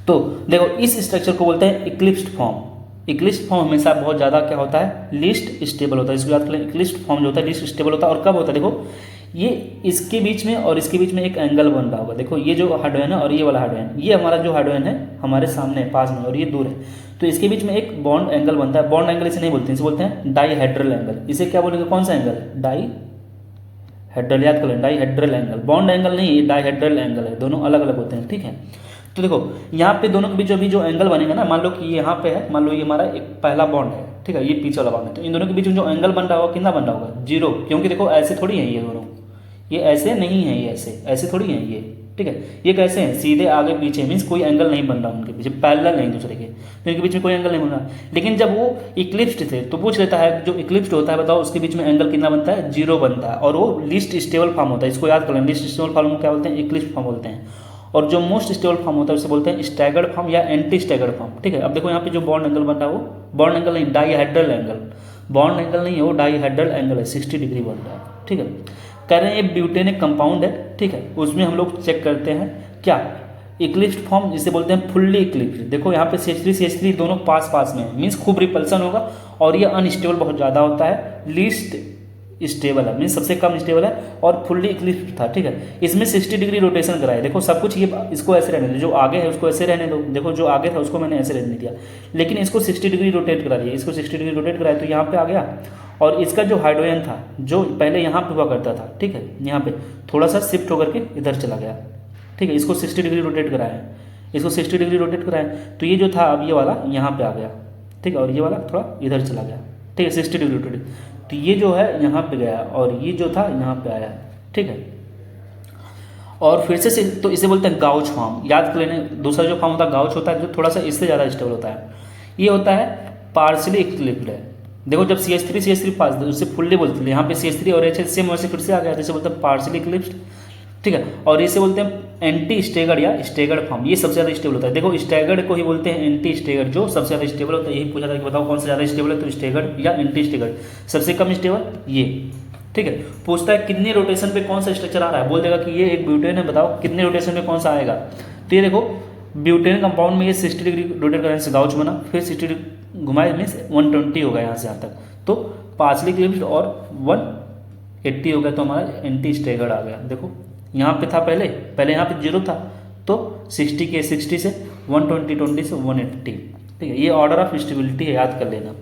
तो देखो इस स्ट्रक्चर को बोलते हैं इक्लिप्स्ड फॉर्म। इक्लिप्स्ड फॉर्म हमेशा बहुत ज़्यादा क्या होता है, लीस्ट स्टेबल होता है। इसको याद करें, इक्लिप्स्ड फॉर्म जो होता है लीस्ट स्टेबल होता है। और कब होता है, देखो ये इसके बीच में और इसके बीच में एक एंगल बन रहा होगा, देखो ये जो हाइड्रोजन है और ये वाला हाइड्रोजन, ये हमारा जो हाइड्रोजन है हमारे सामने पास में और ये दूर है, तो इसके बीच में एक बॉन्ड एंगल बनता है। बॉन्ड एंगल इसे नहीं बोलते हैं, इसे बोलते हैं डाईहेड्रल एंगल। इसे क्या बोलेंगे, कौन सा एंगल, डाईहेड्रल, याद कर लें डाईहेड्रल एंगल। बॉन्ड एंगल नहीं, ये डाईहेड्रल एंगल है, दोनों अलग अलग होते हैं, ठीक है। तो देखो यहाँ पे दोनों के बीच अभी जो एंगल बनेगा ना, मान लो कि ये यहाँ पे है, मान लो ये हमारा एक पहला बॉन्ड है, ठीक है, ये पीछे वाला बॉन्ड है, तो इन दोनों के बीच में जो एंगल बन रहा होगा कितना बन रहा होगा, 0, क्योंकि देखो ऐसे थोड़ी है ये दोनों, ये ऐसे नहीं है, ये ऐसे थोड़ी है ये, ठीक है। ये कैसे हैं, सीधे आगे पीछे, मीन्स कोई एंगल नहीं बन रहा उनके पीछे, पैरेलल नहीं दूसरे के, तो इनके बीच में कोई एंगल नहीं बन रहा। लेकिन जब वो इक्लिप्स्ड थे तो पूछ लेता है जो इक्लिप्स्ड होता है बताओ उसके बीच में एंगल कितना बनता है, 0 बनता है, और वो लीस्ट स्टेबल फॉर्म होता है। इसको याद कर लें, लीस्ट स्टेबल फॉर्म क्या बोलते हैं, इक्लिप्स्ड फॉर्म बोलते हैं। और जो मोस्ट स्टेबल फॉर्म होता है उसे बोलते हैं स्टैगर्ड फॉर्म या एंटी स्टैगर्ड फॉर्म, ठीक है। अब देखो यहाँ पे जो बॉन्ड एंगल बन रहा है वो बॉन्ड एंगल नहीं, डाईहेड्रल एंगल, बॉन्ड एंगल नहीं है वो डाईहेड्रल एंगल है, 60 डिग्री बन रहा है, ठीक है। कह रहे हैं ये ब्यूटेनिक कंपाउंड है, ठीक है, उसमें हम लोग चेक करते हैं क्या, इक्लिप्स्ड फॉर्म जिसे बोलते हैं फुल्ली इक्लिप्स्ड। देखो यहाँ पे CH3 दोनों पास पास में है, मीन्स खूब रिपल्सन होगा, और ये अनस्टेबल बहुत ज़्यादा होता है, लीस्ट स्टेबल है, मीन्स सबसे कम स्टेबल है, और फुल्ली इक्लिप्स्ड था, ठीक है। इसमें 60 डिग्री रोटेशन कराया, देखो सब कुछ ये, इसको ऐसे रहने दो, जो आगे है उसको ऐसे रहने दो, देखो जो आगे था उसको मैंने ऐसे रहने दिया, लेकिन इसको 60 डिग्री रोटेट करा दिया, इसको 60 डिग्री रोटेट कराया तो यहाँ पे आ गया। और इसका जो हाइड्रोजन था जो पहले यहाँ पे हुआ करता था, ठीक है, यहाँ पे थोड़ा सा शिफ्ट होकर के इधर चला गया, ठीक है, इसको 60 डिग्री रोटेट कराया, इसको 60 डिग्री रोटेट कराया, तो ये जो था अब ये वाला यहाँ पे आ गया, ठीक है, और ये वाला थोड़ा इधर चला गया, ठीक है, 60 डिग्री रोटेट, तो ये जो है यहाँ पे गया और ये जो था यहाँ पे आया, ठीक है। और फिर से तो इसे बोलते हैं गाउच फॉर्म, याद कर लेने। दूसरा जो फॉर्म होता है गाउच होता है, जो थोड़ा सा इससे ज़्यादा स्टेबल होता है, ये होता है पार्शियली इक्लिप्स्ड है। देखो जब CH3 पास उससे फुल्ली बोलते थे, यहाँ पे CH3 और H सेम वैसे फिर से आ गया, जैसे बोलते हैं पार्शियली इक्लिप्स्ड, ठीक है। और इसे बोलते हैं एंटी स्टेगर्ड या स्टेगर्ड फॉर्म, ये सबसे ज़्यादा स्टेबल होता है। देखो स्टेगर्ड को ही बोलते हैं एंटी स्टेगर्ड, जो सबसे ज़्यादा स्टेबल होता है। यही पूछा था कि बताओ कौन सा ज़्यादा स्टेबल है, तो स्टेगर्ड या एंटी स्टेगर्ड। सबसे कम स्टेबल ये, ठीक है। पूछता है कितने रोटेशन पे कौन सा स्ट्रक्चर आ रहा है, बोल देगा कि ये एक ब्यूटेन है, बताओ कितने रोटेशन पे कौन सा आएगा। तो ये देखो ब्यूटेन कंपाउंड में ये 60 डिग्री रोटेट करने से गाउच बना, फिर 60 डिग्री घुमाए मीन्स 120 होगा यहाँ से यहाँ तक, तो पार्शली क्लिप्ड और 180 हो गया, तो हमारा एंटी स्टेगर्ड आ गया। देखो यहाँ पे था पहले यहाँ पे 0 था, तो 60 से 120 से 180, ठीक है। ये ऑर्डर ऑफ स्टेबिलिटी है, याद कर लेना,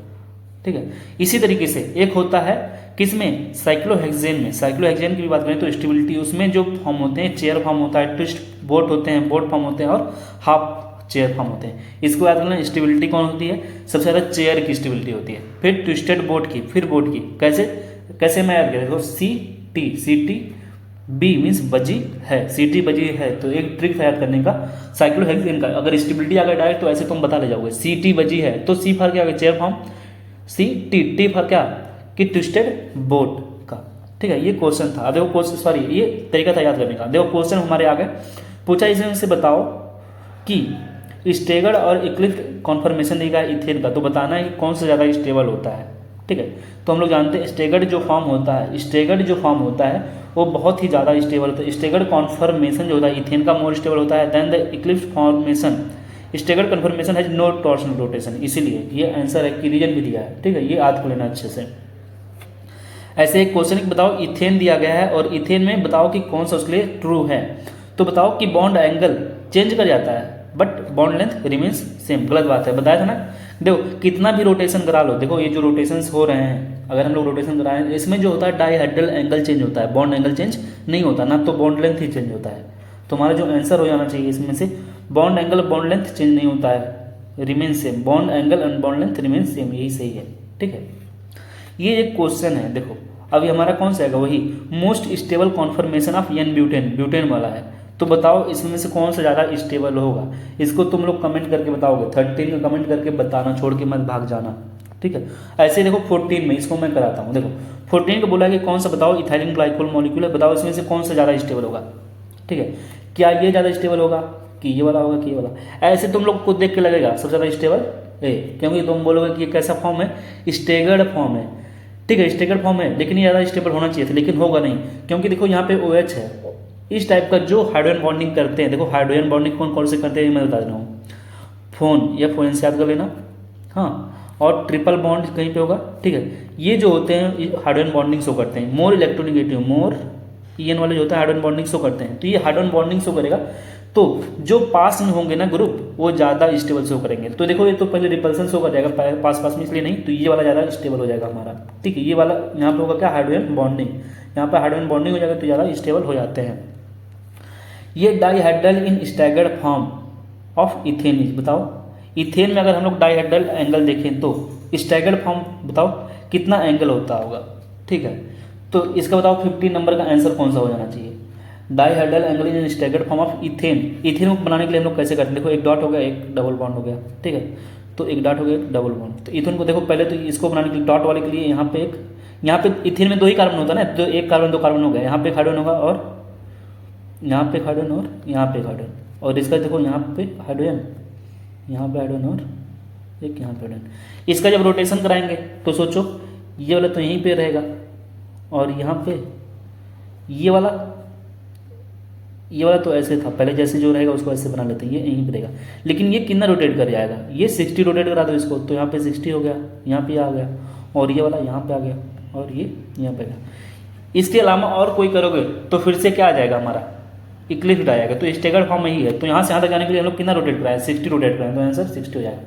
ठीक है। इसी तरीके से एक होता है किसमें, साइक्लोहेक्सेन में। साइक्लोहेक्सेन की भी बात करें तो स्टेबिलिटी उसमें जो फॉर्म होते हैं, चेयर फॉर्म होता है, ट्विस्ट बोट होते हैं, बोट फॉर्म होते हैं और हाफ चेयर फॉर्म होते हैं। इसको याद रखना, स्टेबिलिटी कौन होती है, सबसे ज़्यादा चेयर की स्टेबिलिटी होती है, फिर ट्विस्टेड बोट की, फिर बोट की। कैसे मैं याद करें, देखो सी टी बी मीन्स बजी है, सी बजी है, तो एक ट्रिक है याद करने का साइक्लोहेक्सेन का। अगर स्टेबिलिटी आ गया डायरेक्ट तो ऐसे तुम बता ले जाओगे, सी बजी है तो सी फॉर क्या आ गया, चेयर फॉर्म, टी फॉर क्या कि ट्विस्टेड बोट का, ठीक है। ये क्वेश्चन था। देखो क्वेश्चन, सॉरी ये तरीका था याद करने का। देखो क्वेश्चन हमारे आ गए, पूछा इसमें से बताओ कि स्टेगर्ड और इक्लिप्स कॉन्फर्मेशन देगा इथेन का, तो बताना है कि कौन सा ज़्यादा स्टेबल होता है, ठीक है। तो हम लोग जानते हैं स्टेगर्ड जो फॉर्म होता है वो बहुत ही ज़्यादा स्टेबल होता है। स्टेगर्ड कॉन्फर्मेशन जो होता है इथेन का मोर स्टेबल होता है then the eclipse formation. Staggered conformation has no torsional rotation, इसीलिए ये आंसर है कि रीजन भी दिया है, ठीक है। ये याद कर लेना अच्छे से। ऐसे एक क्वेश्चन बताओ इथेन दिया गया है और इथेन में बताओ कि कौन सा उसके लिए ट्रू है, तो बताओ कि बॉन्ड एंगल चेंज कर जाता है but bond length remains same. गलत बात है, बताया था ना। देखो कितना भी रोटेशन करा लो, देखो ये जो रोटेशंस हो रहे हैं, अगर हम लोग रोटेशन कराएं इसमें जो होता है डाइहेड्रल एंगल चेंज होता है, बॉन्ड एंगल चेंज नहीं होता ना, तो बॉन्ड लेंथ ही चेंज होता है। तो हमारा जो आंसर हो जाना चाहिए इसमें से, bond angle bond length change नहीं होता है, remain same, bond angle and bond length remain same, यही सही है, ठीक है। ये एक क्वेश्चन है। देखो अभी हमारा कौन सा है, वही most stable conformation of n butane वाला है, तो बताओ इसमें से कौन सा ज़्यादा स्टेबल होगा। इसको तुम लोग कमेंट करके बताओगे, 13 का कमेंट करके बताना, छोड़ के मत भाग जाना, ठीक है। ऐसे देखो 14 में इसको मैं कराता हूँ। देखो 14 को बोला कि कौन सा बताओ इथाइलिन ग्लाइकोल मॉलिक्यूल है, बताओ इसमें से कौन सा ज़्यादा स्टेबल होगा, ठीक है। क्या ये ज़्यादा स्टेबल होगा कि ये वाला होगा कि ये वाला, ऐसे तुम लोग को देख के लगेगा सबसे ज़्यादा स्टेबल ए, क्योंकि तुम बोलोगे कि ये कैसा फॉर्म है, स्टेगर्ड फॉर्म है, ठीक है, स्टेगर्ड फॉर्म है, लेकिन ये ज़्यादा स्टेबल होना चाहिए था, लेकिन होगा नहीं, क्योंकि देखो यहाँ पे OH है। इस टाइप का जो हाइड्रोजन बॉन्डिंग करते हैं, देखो हाइड्रोजन बॉन्डिंग कौन से करते हैं मैं बता रहा हूँ, फोन या फोन से याद कर लेना, हाँ, और ट्रिपल बॉन्ड कहीं पे होगा, ठीक है। ये जो होते हैं हाइड्रोजन बॉन्डिंग शो करते हैं, मोर इलेक्ट्रोनेगेटिव, मोर EN वाले जो होते हैं हाइड्रोजन बॉन्डिंग शो करते हैं, तो ये हाइड्रोजन बॉन्डिंग शो करेगा, तो जो पास में होंगे ना ग्रुप वो ज़्यादा स्टेबल शो करेंगे। तो देखो ये तो पहले रिपल्सन शो कर जाएगा पास में, इसलिए नहीं, तो ये वाला ज़्यादा स्टेबल हो जाएगा हमारा, ठीक है। ये वाला यहाँ पे होगा क्या, हाइड्रोजन बॉन्डिंग, यहाँ पे हाइड्रोजन बॉन्डिंग हो जाएगा तो ज़्यादा स्टेबल हो जाते हैं। ये dihedral in staggered form of ethane, बताओ इथेन में अगर हम लोग डाइहेड्रल एंगल देखें तो स्टैगर्ड फॉर्म बताओ कितना एंगल होता होगा, ठीक है। तो इसका बताओ 15 नंबर का आंसर कौन सा हो जाना चाहिए, dihedral angle in staggered form of ethane. Ethane को बनाने के लिए हम लोग कैसे करते हैं, देखो एक डॉट हो गया, एक डबल बॉन्ड हो गया, ठीक है, तो एक डॉट हो गया, एक डबल बॉन्ड। तो इथेन को देखो पहले तो इसको बनाने के लिए डॉट वाले के लिए यहाँ पे इथेन में 2 ही कार्बन होता है ना, तो एक कार्बन 2 कार्बन हो गया, यहाँ पे हाइड्रोजन होगा और यहाँ पे हाइड्रोजन और यहाँ पे हाइड्रोजन, और इसका देखो यहाँ पे हाइड्रोजन, यहाँ पे हाइड्रोजन और एक यहाँ पे हाइड्रोजन। इसका जब रोटेशन कराएंगे तो सोचो ये वाला तो यहीं पे रहेगा और यहाँ पे ये वाला तो ऐसे था पहले, जैसे जो रहेगा उसको ऐसे बना लेते हैं, ये यहीं पे रहेगा, लेकिन ये कितना रोटेट कर जाएगा, ये 60 रोटेट करा दो इसको, तो यहाँ पे 60 हो गया, यहाँ पे आ गया, और ये वाला यहाँ पे आ गया, और ये यहाँ पे आ गया। इसके अलावा और कोई करोगे तो फिर से क्या आ जाएगा हमारा, इक्लिप्स आ जाएगा। तो स्टैगर्ड फॉर्म में ही है, तो यहाँ से यहाँ तक जाने के लिए हम लोग कितना रोटेट कराएं, 60 रोटेट कराएं, तो आंसर 60 हो जाएगा।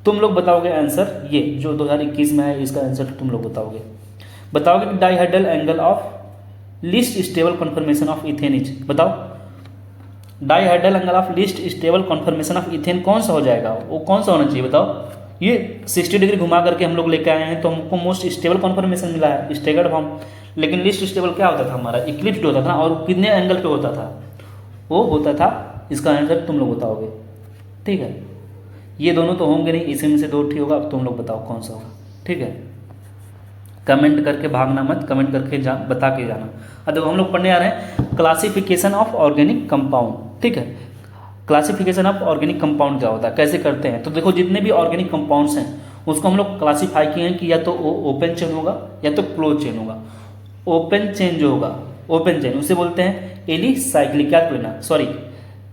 तुम लोग बताओगे आंसर, ये जो 2021 में है इसका आंसर तुम लोग बताओगे कि dihedral angle of least stable conformation of ethane is, बताओ dihedral angle of least stable conformation of ethane कौन सा हो जाएगा, वो कौन सा होना चाहिए बताओ। ये 60 डिग्री घुमा करके हम लोग लेके आए हैं, तो हमको मोस्ट स्टेबल कन्फर्मेशन मिला है स्टैगर्ड फॉर्म, लेकिन लीस्ट स्टेबल क्या होता था हमारा, इक्लिप्स्ड होता था, और कितने एंगल पे होता था, वो होता था, इसका आंसर तुम लोग बताओगे, ठीक है। ये दोनों तो होंगे नहीं, इसी में से 2 ठीक होगा, अब तुम लोग बताओ कौन सा होगा, ठीक है। कमेंट करके भागना मत, कमेंट करके बता के जाना। अब देखो हम लोग पढ़ने आ रहे हैं क्लासिफिकेशन ऑफ ऑर्गेनिक कंपाउंड, ठीक है। क्लासिफिकेशन ऑफ ऑर्गेनिक कंपाउंड क्या होता है, कैसे करते हैं, तो देखो जितने भी ऑर्गेनिक कंपाउंड्स हैं उसको हम लोग क्लासीफाई किए हैं कि या तो ओपन चेन होगा या तो क्लोज चेन होगा। ओपन चेन जो होगा, ओपन चेन उसे बोलते हैं एलिसाइक्लिक, क्या लेना, सॉरी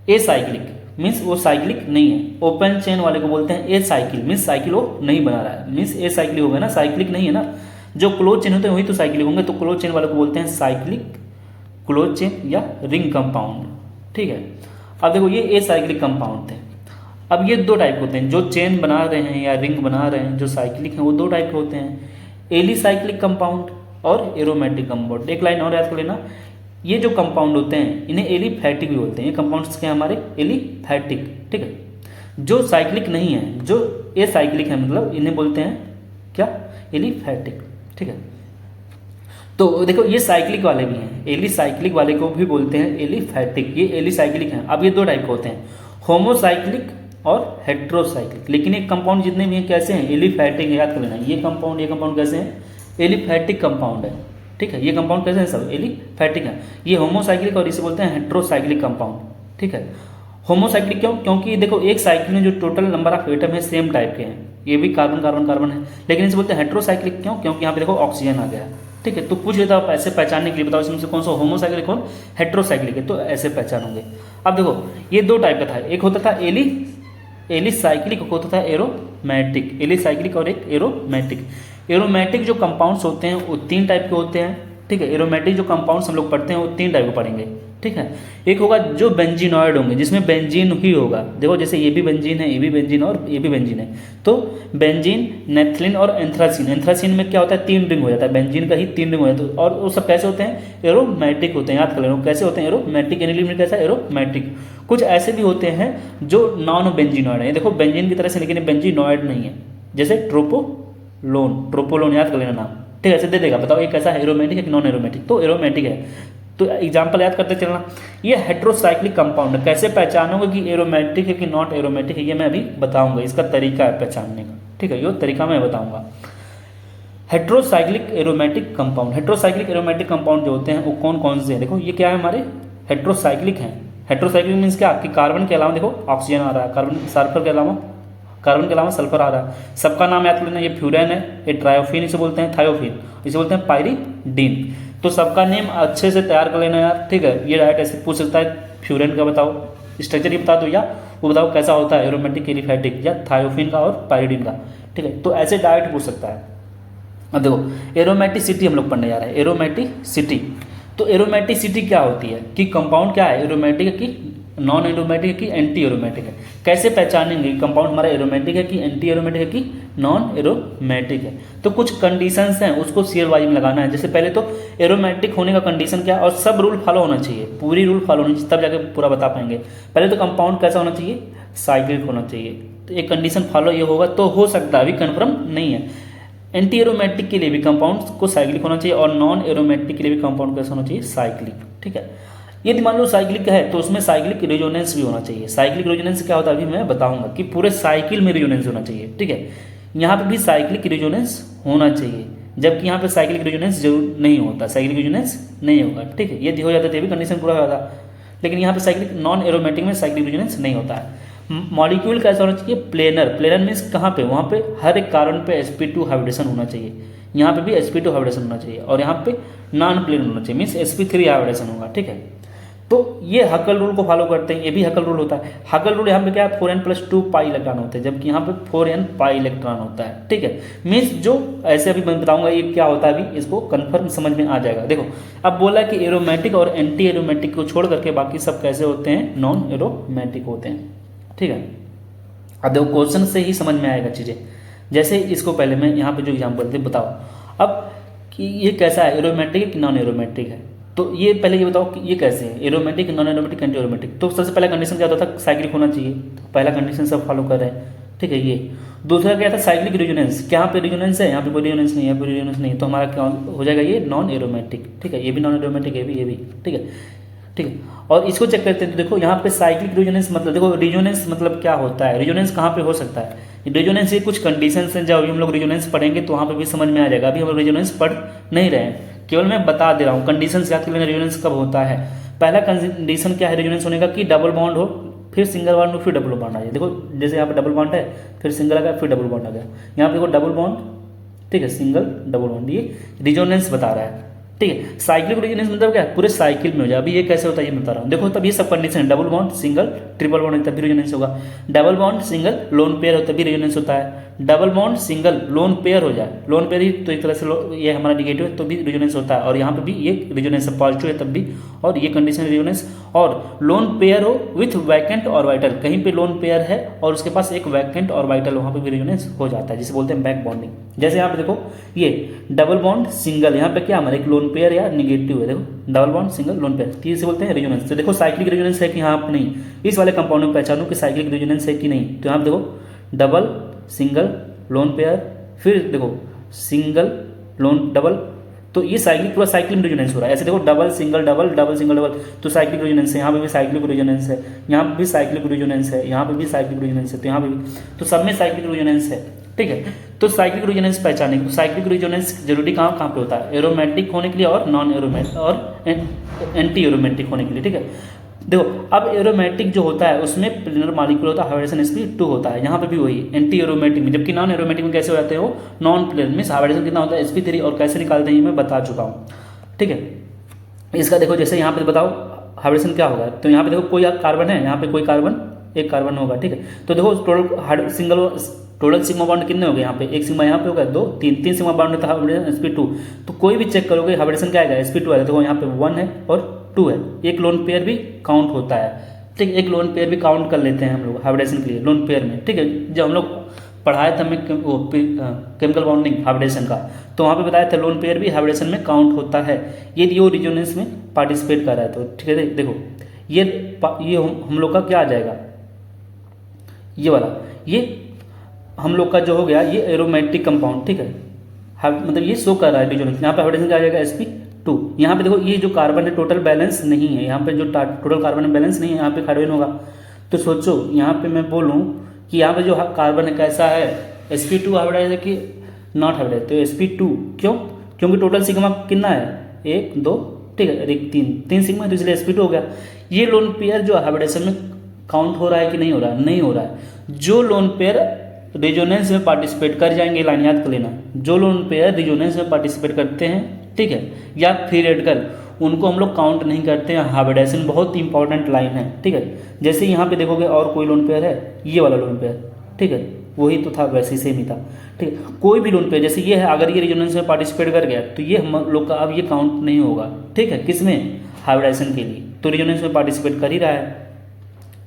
एसाइक्लिक, मीन्स वो साइक्लिक नहीं है। ओपन चेन वाले को बोलते हैं ए साइकिल, मीन्स साइकिल वो नहीं बना रहा है, मीन्स ए साइकिल हो गया ना, साइक्लिक नहीं है ना। जो क्लोज चेन होते हैं वही तो साइक्लिक होंगे, तो क्लोज चेन वाले को बोलते हैं साइक्लिक क्लोज चेन या रिंग कंपाउंड, ठीक है। अब देखो ये ए साइक्लिक कंपाउंड थे। अब ये दो टाइप होते हैं, जो चेन बना रहे हैं या रिंग बना रहे हैं जो साइक्लिक हैं, वो दो टाइप के होते हैं, एली साइक्लिक कंपाउंड और एरोमेटिक कंपाउंड। एक लाइन और याद कर लेना, ये जो कंपाउंड होते हैं इन्हें एलिफैटिक भी बोलते हैं। ये कंपाउंड्स क्या हैं हमारे, एलिफैटिक, ठीक है। जो साइक्लिक नहीं है, जो ए साइक्लिक है, मतलब इन्हें बोलते हैं क्या, एलिफैटिक, ठीक है। तो देखो ये साइक्लिक वाले भी हैं, एली साइक्लिक वाले को भी बोलते हैं एलिफैटिक, ये एली साइक्लिक हैं। अब ये दो टाइप के होते हैं, होमोसाइक्लिक और हेट्रोसाइक्लिक। लेकिन ये कंपाउंड जितने भी हैं कैसे हैं, एलिफैटिक है, याद कर लेना। ये कंपाउंड कैसे हैं, एलिफैटिक कंपाउंड है, ठीक है। ये कंपाउंड कैसे हैं, सब एलिफैटिक है। ये होमोसाइक्लिक और इसे बोलते हैं हेट्रोसाइक्लिक कंपाउंड, ठीक है। होमोसाइक्लिक क्यों, क्योंकि देखो एक साइकिल में जो टोटल नंबर ऑफ एटम है सेम टाइप के हैं, ये भी कार्बन कार्बन कार्बन है, लेकिन इसे बोलते हैं हेट्रोसाइक्लिक क्यों, क्योंकि यहाँ पे देखो ऑक्सीजन आ गया, ठीक है। तो पूछ लेता आप ऐसे पहचानने के लिए, बताओ इसमें से कौन सा होमोसाइक्लिक कौन हेट्रोसाइक्लिक है, तो ऐसे पहचानोगे। अब देखो ये दो टाइप का था, एक होता था एली साइक्लिक, होता था एरोमेटिक, एली साइक्लिक और एक एरोमेटिक। एरोमेटिक जो कंपाउंड्स होते हैं वो तीन टाइप के होते हैं, ठीक है। एरोमेटिक जो कंपाउंड्स हम लोग पढ़ते हैं वो तीन टाइप के पढ़ेंगे, ठीक है। एक होगा जो बेंजीनॉइड होंगे, जिसमें बेंजीन ही होगा, देखो जैसे ये भी बेंजीन है, ये भी बेंजीन और ये भी बेंजीन है, तो बेंजीन, नेफ्थलीन और एंथ्रासीन। एंथ्रासीन में क्या होता है, तीन रिंग हो जाता है, बेंजीन का ही तीन रिंग हो जाता है। और वो सब कैसे होते हैं, एरोमेटिक होते हैं, याद कर लेना कैसे होते हैं, एरोमेटिक, एनिलिमिट कैसा एरोमेटिक। कुछ ऐसे भी होते हैं जो नॉन बेंजीनॉइड है, देखो बेंजीन की तरह से, लेकिन बेंजीनॉइड नहीं है, जैसे ट्रोपोलोन याद कर लेना नाम, ठीक है। ऐसे दे देगा, बताओ ये कैसा है, एरोमेटिक है कि नॉन एरोमेटिक, तो एरोमेटिक है। तो एग्जाम्पल याद करते चलना, ये हेट्रोसाइक्लिक कंपाउंड है, कैसे पहचानोगे कि एरोमेटिक है कि नॉट एरोमेटिक है, ये मैं अभी बताऊंगा, इसका तरीका है पहचानने का, ठीक है। ये तरीका मैं बताऊंगा। Heterocyclic aromatic compound, heterocyclic aromatic compound जो होते हैं वो कौन कौन से हैं, देखो ये क्या है, हमारे हेट्रोसाइक्लिक हैं। हेट्रोसाइक्लिक मीन्स क्या, कि कार्बन के अलावा देखो ऑक्सीजन आ रहा है, कार्बन के अलावा सल्फर आ रहा है। सबका नाम याद कर लेना, ये फ्यूरेन है, ये ट्रायोफिन इसे बोलते हैं, थायोफिन इसे बोलते हैं, पायरीडीन। तो सबका नेम अच्छे से तैयार कर लेना यार, ठीक है। ये डायरेक्ट ऐसे पूछ सकता है, फ्यूरेन का बताओ स्ट्रक्चर ये बता दो, या वो बताओ कैसा होता है एरोमेटिक, एलिफैटिक, या थायोफिन का और पायरीडीन का, ठीक है। तो ऐसे डायरेक्ट पूछ सकता है। अब देखो एरोमेटिसिटी हम लोग पढ़ने जा रहे हैं, एरोमेटिसिटी। तो एरोमेटिसिटी क्या होती है, कि कंपाउंड क्या है, एरोमेटिक है कि नॉन एरोमेटिक है कि एंटी एरोमेटिक है। कैसे पहचानेंगे कंपाउंड हमारा एरोमेटिक है कि एंटी एरोमेटिक है कि नॉन एरोमेटिक है, तो कुछ कंडीशंस हैं, उसको सीरियल वाइज में लगाना है। जैसे पहले तो एरोमेटिक होने का कंडीशन क्या, और सब रूल फॉलो होना चाहिए, पूरी रूल फॉलो होनी चाहिए, तब जाके पूरा बता पाएंगे। पहले तो कंपाउंड कैसा होना चाहिए, साइक्लिक होना चाहिए, तो एक कंडीशन फॉलो ये होगा तो हो सकता है, अभी कन्फर्म नहीं है। एंटी एरोमेटिक के लिए भी कंपाउंड को साइक्लिक होना चाहिए, और नॉन एरोमेटिक के लिए भी कंपाउंड कैसा होना चाहिए, साइक्लिक, ठीक है। यदि मान लो साइक्लिक है तो उसमें साइक्लिक रेजोनेंस भी होना चाहिए। साइक्लिक रेजोनेंस क्या होता है अभी मैं बताऊंगा, कि पूरे साइकिल में रेजोनेंस होना चाहिए, ठीक है। यहाँ पे भी साइक्लिक रेजोनेंस होना चाहिए, जबकि यहाँ पे साइक्लिक रेजोनेंस जरूर नहीं होता, साइक्लिक रेजोनेंस नहीं होगा, ठीक है। यदि हो जाता तो ये भी कंडीशन पूरा हो जाता, लेकिन यहाँ पे साइक्लिक नॉन एरोमेटिक में साइक्लिक रेजोनेंस नहीं होता है। मॉलिक्यूल कैसा होना चाहिए, प्लेनर मीन्स कहाँ पे, वहाँ पे हर एक कार्बन पे sp2 हाइब्रिडेशन होना चाहिए, यहाँ पे भी sp2 हाइब्रिडेशन होना चाहिए, और यहाँ पे नॉन प्लेनर होना चाहिए, मीन्स sp3 हाइब्रिडेशन होगा, ठीक है। तो ये हकल रूल को फॉलो करते हैं, ये भी हकल रूल होता है। हकल रूल यहाँ पे क्या है, 4n+2 पाई इलेक्ट्रॉन होते हैं, जबकि यहाँ पे 4n पाई इलेक्ट्रॉन होता है, ठीक है। मीन्स जो ऐसे अभी मैं बताऊंगा ये क्या होता है, अभी इसको कन्फर्म समझ में आ जाएगा। देखो अब बोला कि एरोमेटिक और एंटी एरोमेटिक को छोड़ करके बाकी सब कैसे होते हैं, नॉन एरोमेटिक होते हैं, ठीक है। अब देखो क्वेश्चन से ही समझ में आएगा चीज़ें, जैसे इसको पहले मैं यहाँ पे जो एग्जाम्पल थे बताओ अब कि ये कैसा है, एरोमेटिक है कि नॉन एरोमेटिक है। तो ये पहले ये बताओ कि ये कैसे है, aromatic, non aromatic, anti aromatic. तो सबसे पहला कंडीशन क्या होता था, साइक्लिक होना चाहिए, तो पहला कंडीशन सब फॉलो कर रहे हैं, ठीक है। ये दूसरा क्या था, साइक्लिक रेजोनेंस, यहाँ पे रेजोनेंस है, यहाँ पे कोई रेजोनेंस नहीं है, कोई रेजोनेंस नहीं है, तो हमारा क्या हो जाएगा, ये नॉन एरोमेटिक, ठीक है। ये भी नॉन एरोमेटिक, ये भी, ठीक है, ठीक है। और इसको चेक करते हैं, तो देखो यहाँ पे साइक्लिक रेजोनेंस मतलब, देखो रेजोनेंस मतलब क्या होता है, रेजोनेंस कहाँ पे हो सकता है, रेजोनेंस ये कुछ कंडीशंस हैं, जब अभी हम लोग रेजोनेंस पढ़ेंगे तो वहाँ पे भी समझ में आ जाएगा। अभी हम लोग रेजोनेंस पढ़ नहीं रहे हैं, केवल मैं बता दे रहा हूँ कंडीशंस याद कर लेना, रेजोनेंस कब होता है। पहला कंडीशन क्या है रेजोनेंस होने का, कि डबल बॉन्ड हो, फिर सिंगल बॉन्ड हो, फिर डबल बॉन्ड आ जाए। देखो जैसे यहाँ पे डबल बॉन्ड है, फिर सिंगल आ गया, फिर डबल बॉन्ड आ गया, यहाँ पे देखो डबल बॉन्ड, ठीक है, सिंगल डबल बॉन्ड, ये रेजोनेंस बता रहा है, ठीक है। साइक्लिक रेजोनेंस मतलब क्या है, पूरे साइकिल में हो जाए। अभी ये कैसे होता है ये मैं बता रहा हूँ। देखो तब ये सब कंडीशन है, double bond single triple bond तब भी रेजोनेंस होगा, double bond single lone pair हो तब भी रेजोनेंस होता है, double bond single lone pair हो जाए, लोन पेयर ही तो एक तरह से ये हमारा निगेटिव है तो भी रेजोनेंस होता है, और यहाँ पे भी ये रेजोनेंस पॉजिटिव है तब भी, और ये कंडीशन रेजोनेंस। और लोन पेयर हो विथ वैकेंट और वाइटल, कहीं पे लोन पेयर है और उसके पास एक वैकेंट और वाइटल, वहाँ पे भी रेजोनेंस हो जाता है, जिसे बोलते हैं बैक बॉन्डिंग। जैसे यहाँ पे देखो ये डबल बॉन्ड सिंगल, यहाँ पे क्या हमारे एक लोन पेयर या निगेटिव है, देखो double bond single lone pair, तो इसे बोलते हैं रेजोनेंस। तो देखो साइक्लिक रेजोनेंस है कि यहाँ पे नहीं, इस वाले कंपाउंड में पहचानो कि साइक्लिक रेजोनेंस है कि नहीं। तो यहाँ पे देखो डबल सिंगल लोन पेयर, फिर देखो सिंगल लोन डबल, तो ये साइक्लिक पूरा साइक्लिक रेजोनेंस हो रहा है। ऐसे देखो double single double double single double, तो साइक्लिक रेजोनेंस है, यहाँ पे भी साइक्लिक रेजोनेंस है, यहाँ पे भी साइक्लिक रेजोनेंस है, यहाँ पे भी साइक्लिक रेजोनेंस है, तो यहाँ पे भी, तो सब में साइक्लिक रेजोनेंस है, ठीक है। तो साइक्लिक रेजोनेंस पहचाने, तो साइक्लिक रेजोनेंस जरूरी कहाँ कहाँ पे होता है, एरोमेटिक होने के लिए और नॉन एरोमेटिक और एंटी एरोमेटिक होने के लिए, ठीक है। देखो अब एरोमेटिक जो होता है उसमें प्लेनर मॉलिक्यूल होता है, हाइब्रिडेशन sp2 होता है, यहाँ पे भी वही एंटी एरोमेटिक में, जबकि नॉन एरोमेटिक में कैसे हो जाते हैं वो नॉन प्लेनर में हाइब्रिडेशन कितना होता है sp3, और कैसे निकालते हैं ये मैं बता चुका हूँ, ठीक है। इसका देखो जैसे यहाँ पे बताओ हाइब्रिडेशन क्या होगा, तो यहाँ पे देखो कोई कार्बन है, यहाँ पे कोई कार्बन, एक कार्बन होगा, ठीक है। तो देखो टोटल सिग्मा बॉन्ड कितने हो गए, यहाँ पे एक सिग्मा यहाँ पे होगा, दो तीन सिग्मा बॉन्ड है हाइब्रिडेशन sp2, तो कोई भी चेक करोगे हाइब्रिडेशन क्या आएगा sp2 आएगा। देखो यहाँ पे 1 है और 2 है, एक लोन पेयर भी काउंट होता है, ठीक है, एक लोन पेयर भी काउंट कर लेते हैं हम लोग हाइब्रिडेशन के लिए लोन पेयर में, ठीक है। जब हम लोग पढ़ाया था हमें केमिकल बॉन्डिंग हाइब्रिडेशन का, तो वहाँ पे बताया था लोन पेयर भी हाइब्रिडेशन में काउंट होता है, ये रेजोनेंस में पार्टिसिपेट कर रहा है, तो ठीक है। देखो ये हम लोग का क्या आ जाएगा, ये वाला, ये हम लोग का जो हो गया ये एरोमेटिक कंपाउंड, ठीक है, मतलब ये शो कर रहा है रेजोनेंस, यहाँ पे हाइब्रिडेशन क्या आ जाएगा sp2। यहाँ पे देखो ये जो कार्बन है टोटल बैलेंस नहीं है, यहाँ पे जो टोटल कार्बन है बैलेंस नहीं है, यहाँ पे हाइड्रोजन होगा। तो सोचो यहाँ पे मैं बोलूँ कि यहाँ पे जो कार्बन है कैसा है, sp2 हाइब्रिडाइज है कि नॉट हाइब्रिडाइज, तो sp2 क्यों, क्योंकि टोटल सिग्मा कितना है 1 2, ठीक है, 3 सिग्मा, तो इसलिए sp2 हो गया। ये लोन पेयर जो हाइब्रिडेशन में काउंट हो रहा है कि नहीं हो रहा है, नहीं हो रहा है। जो लोन पेयर रेजोनेंस में पार्टिसिपेट कर जाएंगे, लाइन याद कर लेना, जो लोन पेयर रेजोनेंस में पार्टिसिपेट करते हैं, ठीक है, या फ्री रेडिकल, उनको हम लोग काउंट नहीं करते हैं हाइब्रिडेशन, बहुत इंपॉर्टेंट लाइन है, ठीक है। जैसे यहाँ पे देखोगे और कोई लोन पेयर है, ये वाला लोन पेयर, ठीक है, वही तो था, वैसे सेम ही था, ठीक है। कोई भी लोन पेयर जैसे ये है, अगर ये रेजोनेंस में पार्टिसिपेट कर गया तो ये हम लोग का अब ये काउंट नहीं होगा, ठीक है, किसमें, हाइब्रिडेशन के लिए, तो रेजोनेंस में पार्टिसिपेट कर ही रहा है,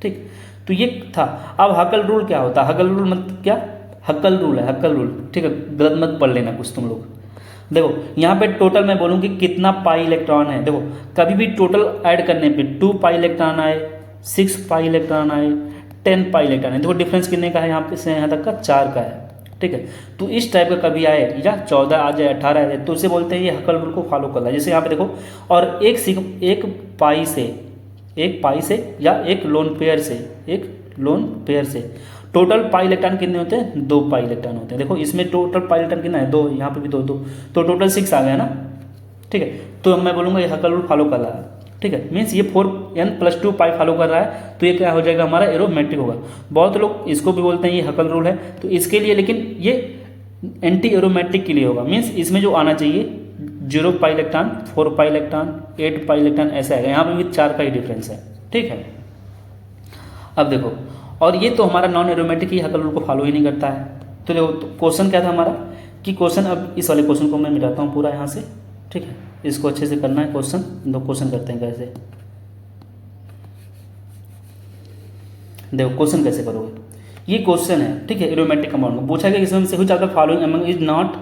ठीक। तो ये था। अब हकल रूल क्या होता है, हकल रूल मतलब क्या, हक्कल रूल है, हक्कल रूल, ठीक है, गलत मत पढ़ लेना कुछ तुम लोग। देखो यहाँ पे टोटल मैं बोलूँ कि कितना पाई इलेक्ट्रॉन है, देखो कभी भी टोटल ऐड करने पे 2 पाई इलेक्ट्रॉन आए, 6 पाई इलेक्ट्रॉन आए, 10 पाई इलेक्ट्रॉन आए, देखो डिफरेंस कितने का है, यहाँ पे से यहाँ तक का 4 का है, ठीक है। तो इस टाइप का कभी आए या 14 आ जाए, 18 आ जाए, तो उसे बोलते हैं ये हक्कल रूल को फॉलो कर रहा है। जैसे यहाँ पे देखो, और एक पाई से या एक लोन पेयर से टोटल पाई इलेक्ट्रॉन कितने होते हैं, 2 पाई इलेक्ट्रॉन होते हैं। देखो इसमें टोटल पाई इलेक्ट्रॉन कितना है, 2, यहाँ पे भी 2, तो टोटल 6 आ गया ना, ठीक है। तो मैं बोलूँगा ये हक्कल रूल फॉलो कर रहा है, ठीक है, मीन्स ये 4n+2 पाई फॉलो कर रहा है, तो ये क्या हो जाएगा हमारा एरोमेट्रिक होगा। बहुत लोग इसको भी बोलते हैं ये हक्कल रूल है, तो इसके लिए, लेकिन ये एंटी एरोमेट्रिक के लिए होगा, मीन्स इसमें जो आना चाहिए 0 pi electron, 4 pi electron, 8 pi electron, ऐसा आएगा। यहाँ पे भी 4 का ही डिफरेंस है, ठीक है। अब देखो, और ये तो हमारा नॉन एरोमेटिक ही हकल रूल को फॉलो ही नहीं करता है। तो देखो क्वेश्चन क्या था हमारा, कि क्वेश्चन, अब इस वाले क्वेश्चन को मैं मिटाता हूँ पूरा यहाँ से, ठीक है, इसको अच्छे से करना है क्वेश्चन। दो क्वेश्चन करते हैं कैसे, देखो क्वेश्चन कैसे करोगे, ये क्वेश्चन है, ठीक है, एरोमेटिक कंपाउंड को पूछा गया इसमें से which of the following among is not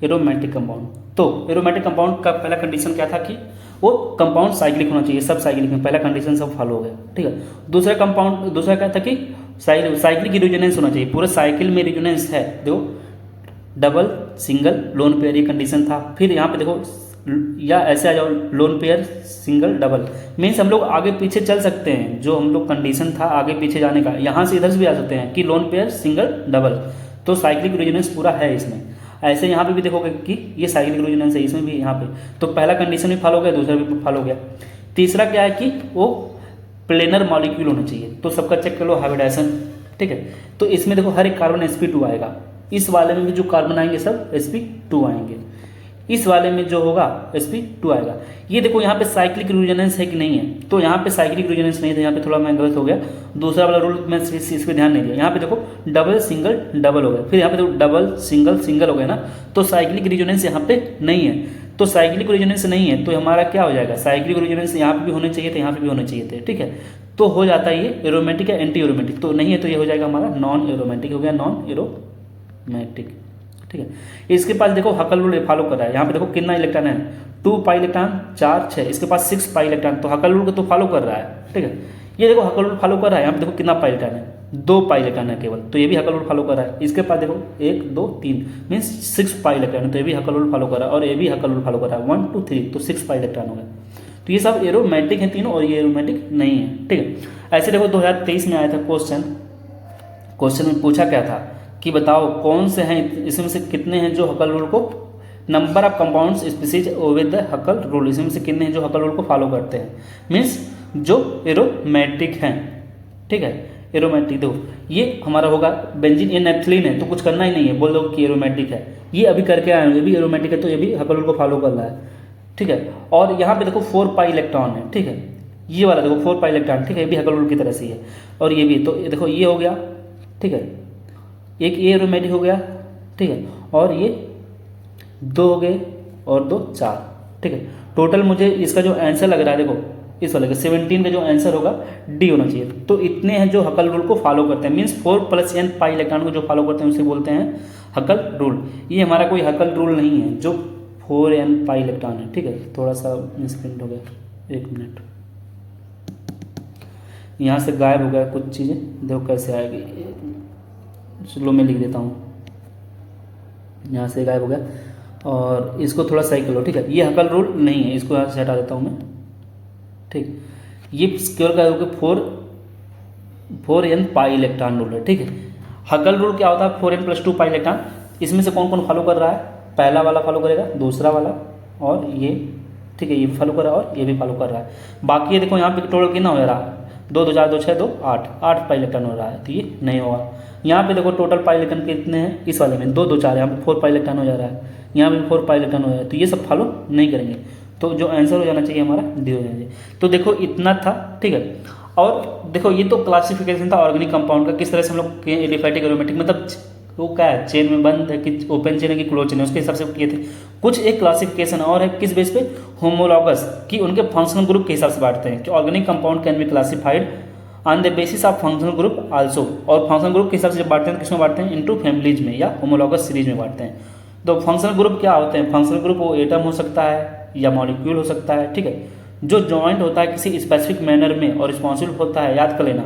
aromatic compound. तो एरोमेटिक कंपाउंड का पहला कंडीशन क्या था कि वो कंपाउंड साइक्लिक होना चाहिए, सब साइक्लिक में, पहला कंडीशन सब फॉलो हो गया, ठीक है। दूसरा क्या था कि साइक्लिक रेजोनेंस होना चाहिए, पूरे साइकिल में रेजोनेंस है, देखो डबल सिंगल लोन पेयर ये कंडीशन था। फिर यहाँ पे देखो, या ऐसे आ जाओ lone pair single double, means हम लोग आगे पीछे चल सकते हैं, जो हम लोग कंडीशन था आगे पीछे जाने का, यहाँ से इधर से भी आ सकते हैं कि लोन पेयर सिंगल डबल, तो साइक्लिक रेजोनेंस पूरा है इसमें। ऐसे यहाँ पे भी देखोगे कि ये साइक्लिक रेजोनेंस है, इसमें भी यहाँ पे, तो पहला कंडीशन भी फॉलो हो गया, दूसरा भी फॉलो हो गया। तीसरा क्या है कि वो प्लेनर मॉलिक्यूल होना चाहिए, तो सबका चेक कर लो हाइब्रिडाइजेशन, ठीक है। तो इसमें देखो हर एक कार्बन sp2 आएगा, इस वाले में भी जो कार्बन आएंगे सब sp2 आएंगे। इस वाले में जो होगा sp2 आएगा। ये देखो यहाँ पे साइक्लिक रेजोनेंस है कि नहीं है, तो यहाँ पे साइक्लिक रेजोनेंस नहीं था, यहाँ पे थोड़ा मैं गलत हो गया, दूसरा वाला रूल मैं इस पे ध्यान नहीं दिया। यहाँ पे देखो डबल सिंगल डबल हो गया, फिर यहाँ पे देखो डबल सिंगल सिंगल हो गया ना, तो साइक्लिक रेजोनेंस यहाँ पे नहीं है। तो साइक्लिक रेजोनेंस नहीं है तो हमारा क्या हो जाएगा, साइक्लिक रेजोनेंस यहाँ पे भी होने चाहिए थे, यहाँ पे भी होने चाहिए थे, ठीक है। तो हो जाता है ये एरोमेटिक या एंटी एरोमेटिक, तो नहीं है तो ये हो जाएगा हमारा नॉन एरोमेटिक, हो गया नॉन एरोमेटिक, ठीक है। इसके पास देखो हकल रूल फॉलो कर रहा है, यहाँ पे देखो कितना इलेक्ट्रॉन है, 2 पाई इलेक्ट्रॉन 4 6, इसके पास 6 पाई इलेक्ट्रॉन, तो हकल रूल को तो फॉलो कर रहा है, ठीक है। ये देखो हकल रूल फॉलो कर रहा है, यहाँ पे देखो कितना पाई इलेक्ट्रॉन है, 2 पाई इलेक्ट्रॉन है केवल, तो ये भी हकल रूल फॉलो कर रहा है। इसके पास देखो 1 2 3 मीन्स 6 पाई इलेक्ट्रॉन है, तो ये भी हकल रूल फॉलो कर रहा है, और ये भी हकल रूल फॉलो कर रहा है, 1 2 3, तो 6 पाई इलेक्ट्रॉन हो गया। तो ये सब एरोमेटिक है तीनों, और ये एरोमेटिक नहीं है, ठीक है। ऐसे देखो 2023 में आया था क्वेश्चन में पूछा क्या था कि बताओ कौन से हैं, इसमें से कितने हैं जो हकल रूल को, number of compounds species with the हकल rule, इसमें से कितने हैं जो हकल रूल को फॉलो करते हैं, मीन्स जो एरोमेटिक हैं, ठीक है। एरोमेटिक देखो ये हमारा होगा बेंजीन, ये नेप्थलीन है तो कुछ करना ही नहीं है, बोल दो कि एरोमेटिक है, ये अभी करके आए हैं, ये भी एरोमेटिक है तो ये भी हकल रूल को फॉलो कर रहा है, ठीक है। और यहाँ पे देखो 4 पाई इलेक्ट्रॉन है, ठीक है, ये वाला देखो 4 पाई इलेक्ट्रॉन, ठीक है, ये भी हकल रूल की तरह से है, और ये भी, तो ये देखो ये हो गया, ठीक है, एक ये एरोमेटिक हो गया, ठीक है, और ये 2 हो गए, और 2 4, ठीक है। टोटल मुझे इसका जो आंसर लग रहा है देखो इस वाले का 17 का जो आंसर होगा डी होना चाहिए। तो इतने हैं जो हकल रूल को फॉलो करते हैं, मीन्स 4 + n पाई इलेक्ट्रॉन को जो फॉलो करते हैं उसे बोलते हैं हकल रूल। ये हमारा कोई हकल रूल नहीं है जो 4n पाई इलेक्ट्रॉन है, ठीक है। थोड़ा सा मिसप्रिंट हो गया, 1 मिनट, यहाँ से गायब हो गया कुछ चीज़ें, देखो कैसे आएगी, चलो मैं लिख देता हूँ, यहाँ से गायब हो गया, और इसको थोड़ा सही कर लो, ठीक है। ये हकल रूल नहीं है, इसको यहाँ से हटा देता हूँ मैं, ठीक। ये केवल क्या होगा 4n पाई इलेक्ट्रॉन रूल है, ठीक है। हकल रूल क्या होता है 4n + 2 पाई इलेक्ट्रॉन, इसमें से कौन कौन फॉलो कर रहा है, पहला वाला फॉलो करेगा, दूसरा वाला, और ये, ठीक है, ये भी फॉलो कर रहा है, और ये भी फॉलो कर रहा है। बाकी ये देखो यहाँ पे टोटल कितना हो रहा है, 2 2 4 2 6 2 8 पाई इलेक्ट्रॉन हो रहा है, तो ये नहीं होगा। यहाँ पे देखो टोटल पाई इलेक्ट्रॉन कितने हैं, इस वाले में 2 2 4, यहाँ पे 4 पाई इलेक्ट्रॉन हो जा रहा है, यहाँ पे 4 पाई इलेक्ट्रॉन हो जा रहा है, तो ये सब फॉलो नहीं करेंगे, तो जो आंसर हो जाना चाहिए हमारा डी हो जाना चाहिए। तो देखो इतना था, ठीक है। और देखो ये तो क्लासिफिकेशन था ऑर्गेनिक कंपाउंड का, किस तरह से हम लोग एलिफैटिक एरोमेटिक, मतलब वो क्या है, चेन में बंद है कि ओपन चेन है कि क्लोज चेन है, उसके हिसाब से किए थे। कुछ एक क्लासिफिकेशन और है, किस बेस पे, होमोलॉगस, कि उनके फंक्शनल ग्रुप के हिसाब से बांटते हैं कि organic compound can be classified on the basis of functional group also, और फंक्शनल ग्रुप के हिसाब से जब बांटते हैं किसमें बांटते हैं, इनटू फैमिलीज में या होमोलॉगस सीरीज में बांटते हैं। तो फंक्शनल ग्रुप क्या होते हैं, फंक्शनल ग्रुप वो एटम हो सकता है या मॉलिक्यूल हो सकता है, ठीक है, जो जॉइंट होता है किसी स्पेसिफिक मैनर में और रिस्पॉन्सिबल होता है, याद कर लेना,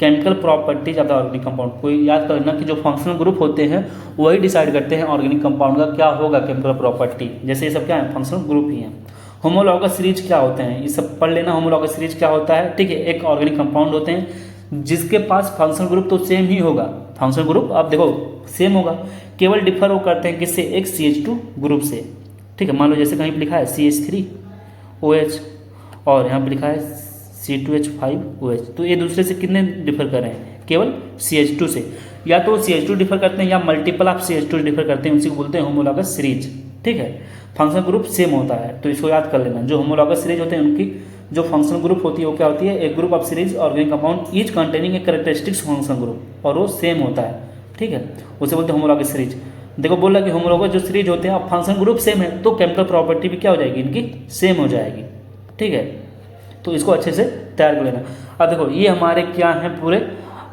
chemical properties of the organic compound, कोई याद कर लेना कि जो फंक्शनल ग्रुप होते हैं वही डिसाइड करते हैं ऑर्गेनिक कंपाउंड का क्या होगा केमिकल प्रॉपर्टी, जैसे ये सब क्या है, फंक्शनल ग्रुप ही हैं। होमोलॉगस सीरीज क्या होते हैं, ये सब पढ़ लेना, होमोलॉगस सीरीज क्या होता है, ठीक है। एक ऑर्गेनिक कंपाउंड होते हैं जिसके पास फंक्शनल ग्रुप तो सेम ही होगा, फंक्शनल ग्रुप आप देखो सेम होगा, केवल डिफर वो करते हैं किससे, एक CH2 ग्रुप से, ठीक है। मान लो जैसे कहीं पर लिखा है CH3OH और यहाँ पे लिखा है C2H5OH, तो ये दूसरे से कितने डिफर कर रहे हैं, केवल CH2 से, या तो CH2 डिफर करते हैं या मल्टीपल ऑफ CH2 डिफर करते हैं, उसी को बोलते हैं होमोलॉगस सीरीज, ठीक है। फंक्शनल ग्रुप सेम होता है, तो इसको याद कर लेना। जो होमोलॉगस सीरीज होते हैं उनकी जो फंक्शनल ग्रुप होती है वो क्या होती है, एक group of series organic compound each containing A characteristics functional group, और वो सेम होता है, ठीक है, उसे बोलते हैं होमोलॉगस सीरीज। देखो बोल रहा कि होमोलॉगस जो सीरीज होते हैं, अब फंक्शनल ग्रुप सेम है तो केमिकल प्रॉपर्टी भी क्या हो जाएगी, इनकी सेम हो जाएगी, ठीक है। तो इसको अच्छे से तैयार कर लेना। अब देखो ये हमारे क्या हैं, पूरे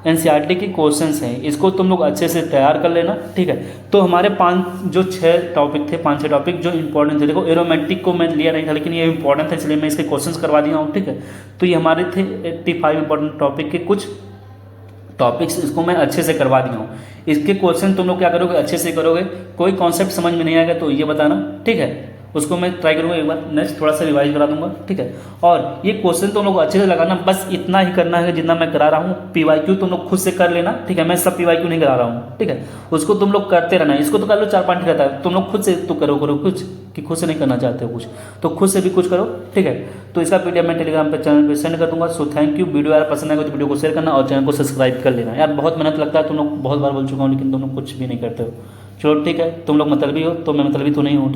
एनसीईआरटी के क्वेश्चंस हैं, इसको तुम लोग अच्छे से तैयार कर लेना, ठीक है। तो हमारे 6 टॉपिक थे, 5-6 टॉपिक जो इंपॉर्टेंट थे। देखो एरोमेटिक को मैं लिया नहीं था, लेकिन ये इंपॉर्टेंट था इसलिए मैं इसके क्वेश्चंस करवा दिया हूँ, ठीक है। तो ये हमारे थे 85 इंपॉर्टेंट टॉपिक के कुछ टॉपिक्स, इसको मैं अच्छे से करवा दिया हूँ। इसके क्वेश्चन तुम लोग क्या करोगे, अच्छे से करोगे, कोई कॉन्सेप्ट समझ में नहीं आएगा तो ये बताना, ठीक है, उसको मैं ट्राई करूँगा एक बार, नेक्स्ट थोड़ा सा रिवाइज करा दूंगा, ठीक है। और ये क्वेश्चन तुम लोग अच्छे से लगाना, बस इतना ही करना है जितना मैं करा रहा हूँ। PYQ तुम लोग खुद से कर लेना, ठीक है, मैं सब PYQ नहीं करा रहा हूँ, ठीक है, उसको तुम लोग करते रहना। इसको तो कर लो 4-5 रहता है, तुम लोग खुद से तो करो कुछ, कि खुद से नहीं करना चाहते हो कुछ तो खुद से भी कुछ करो, ठीक है। तो इसका PDF मैं टेलीग्राम पे चैनल पे सेंड कर दूंगा। So thank you. वीडियो यार पसंद आएगा तो वीडियो को शेयर करना और चैनल को सब्सक्राइब कर लेना। यार बहुत मेहनत लगता है, तुम लोग बहुत बार बोल चुका हूँ, लेकिन तुम लोग कुछ भी नहीं करते हो। चलो ठीक है, तुम लोग मतलबी हो तो मैं मतलबी तो नहीं हूँ, ठीक है।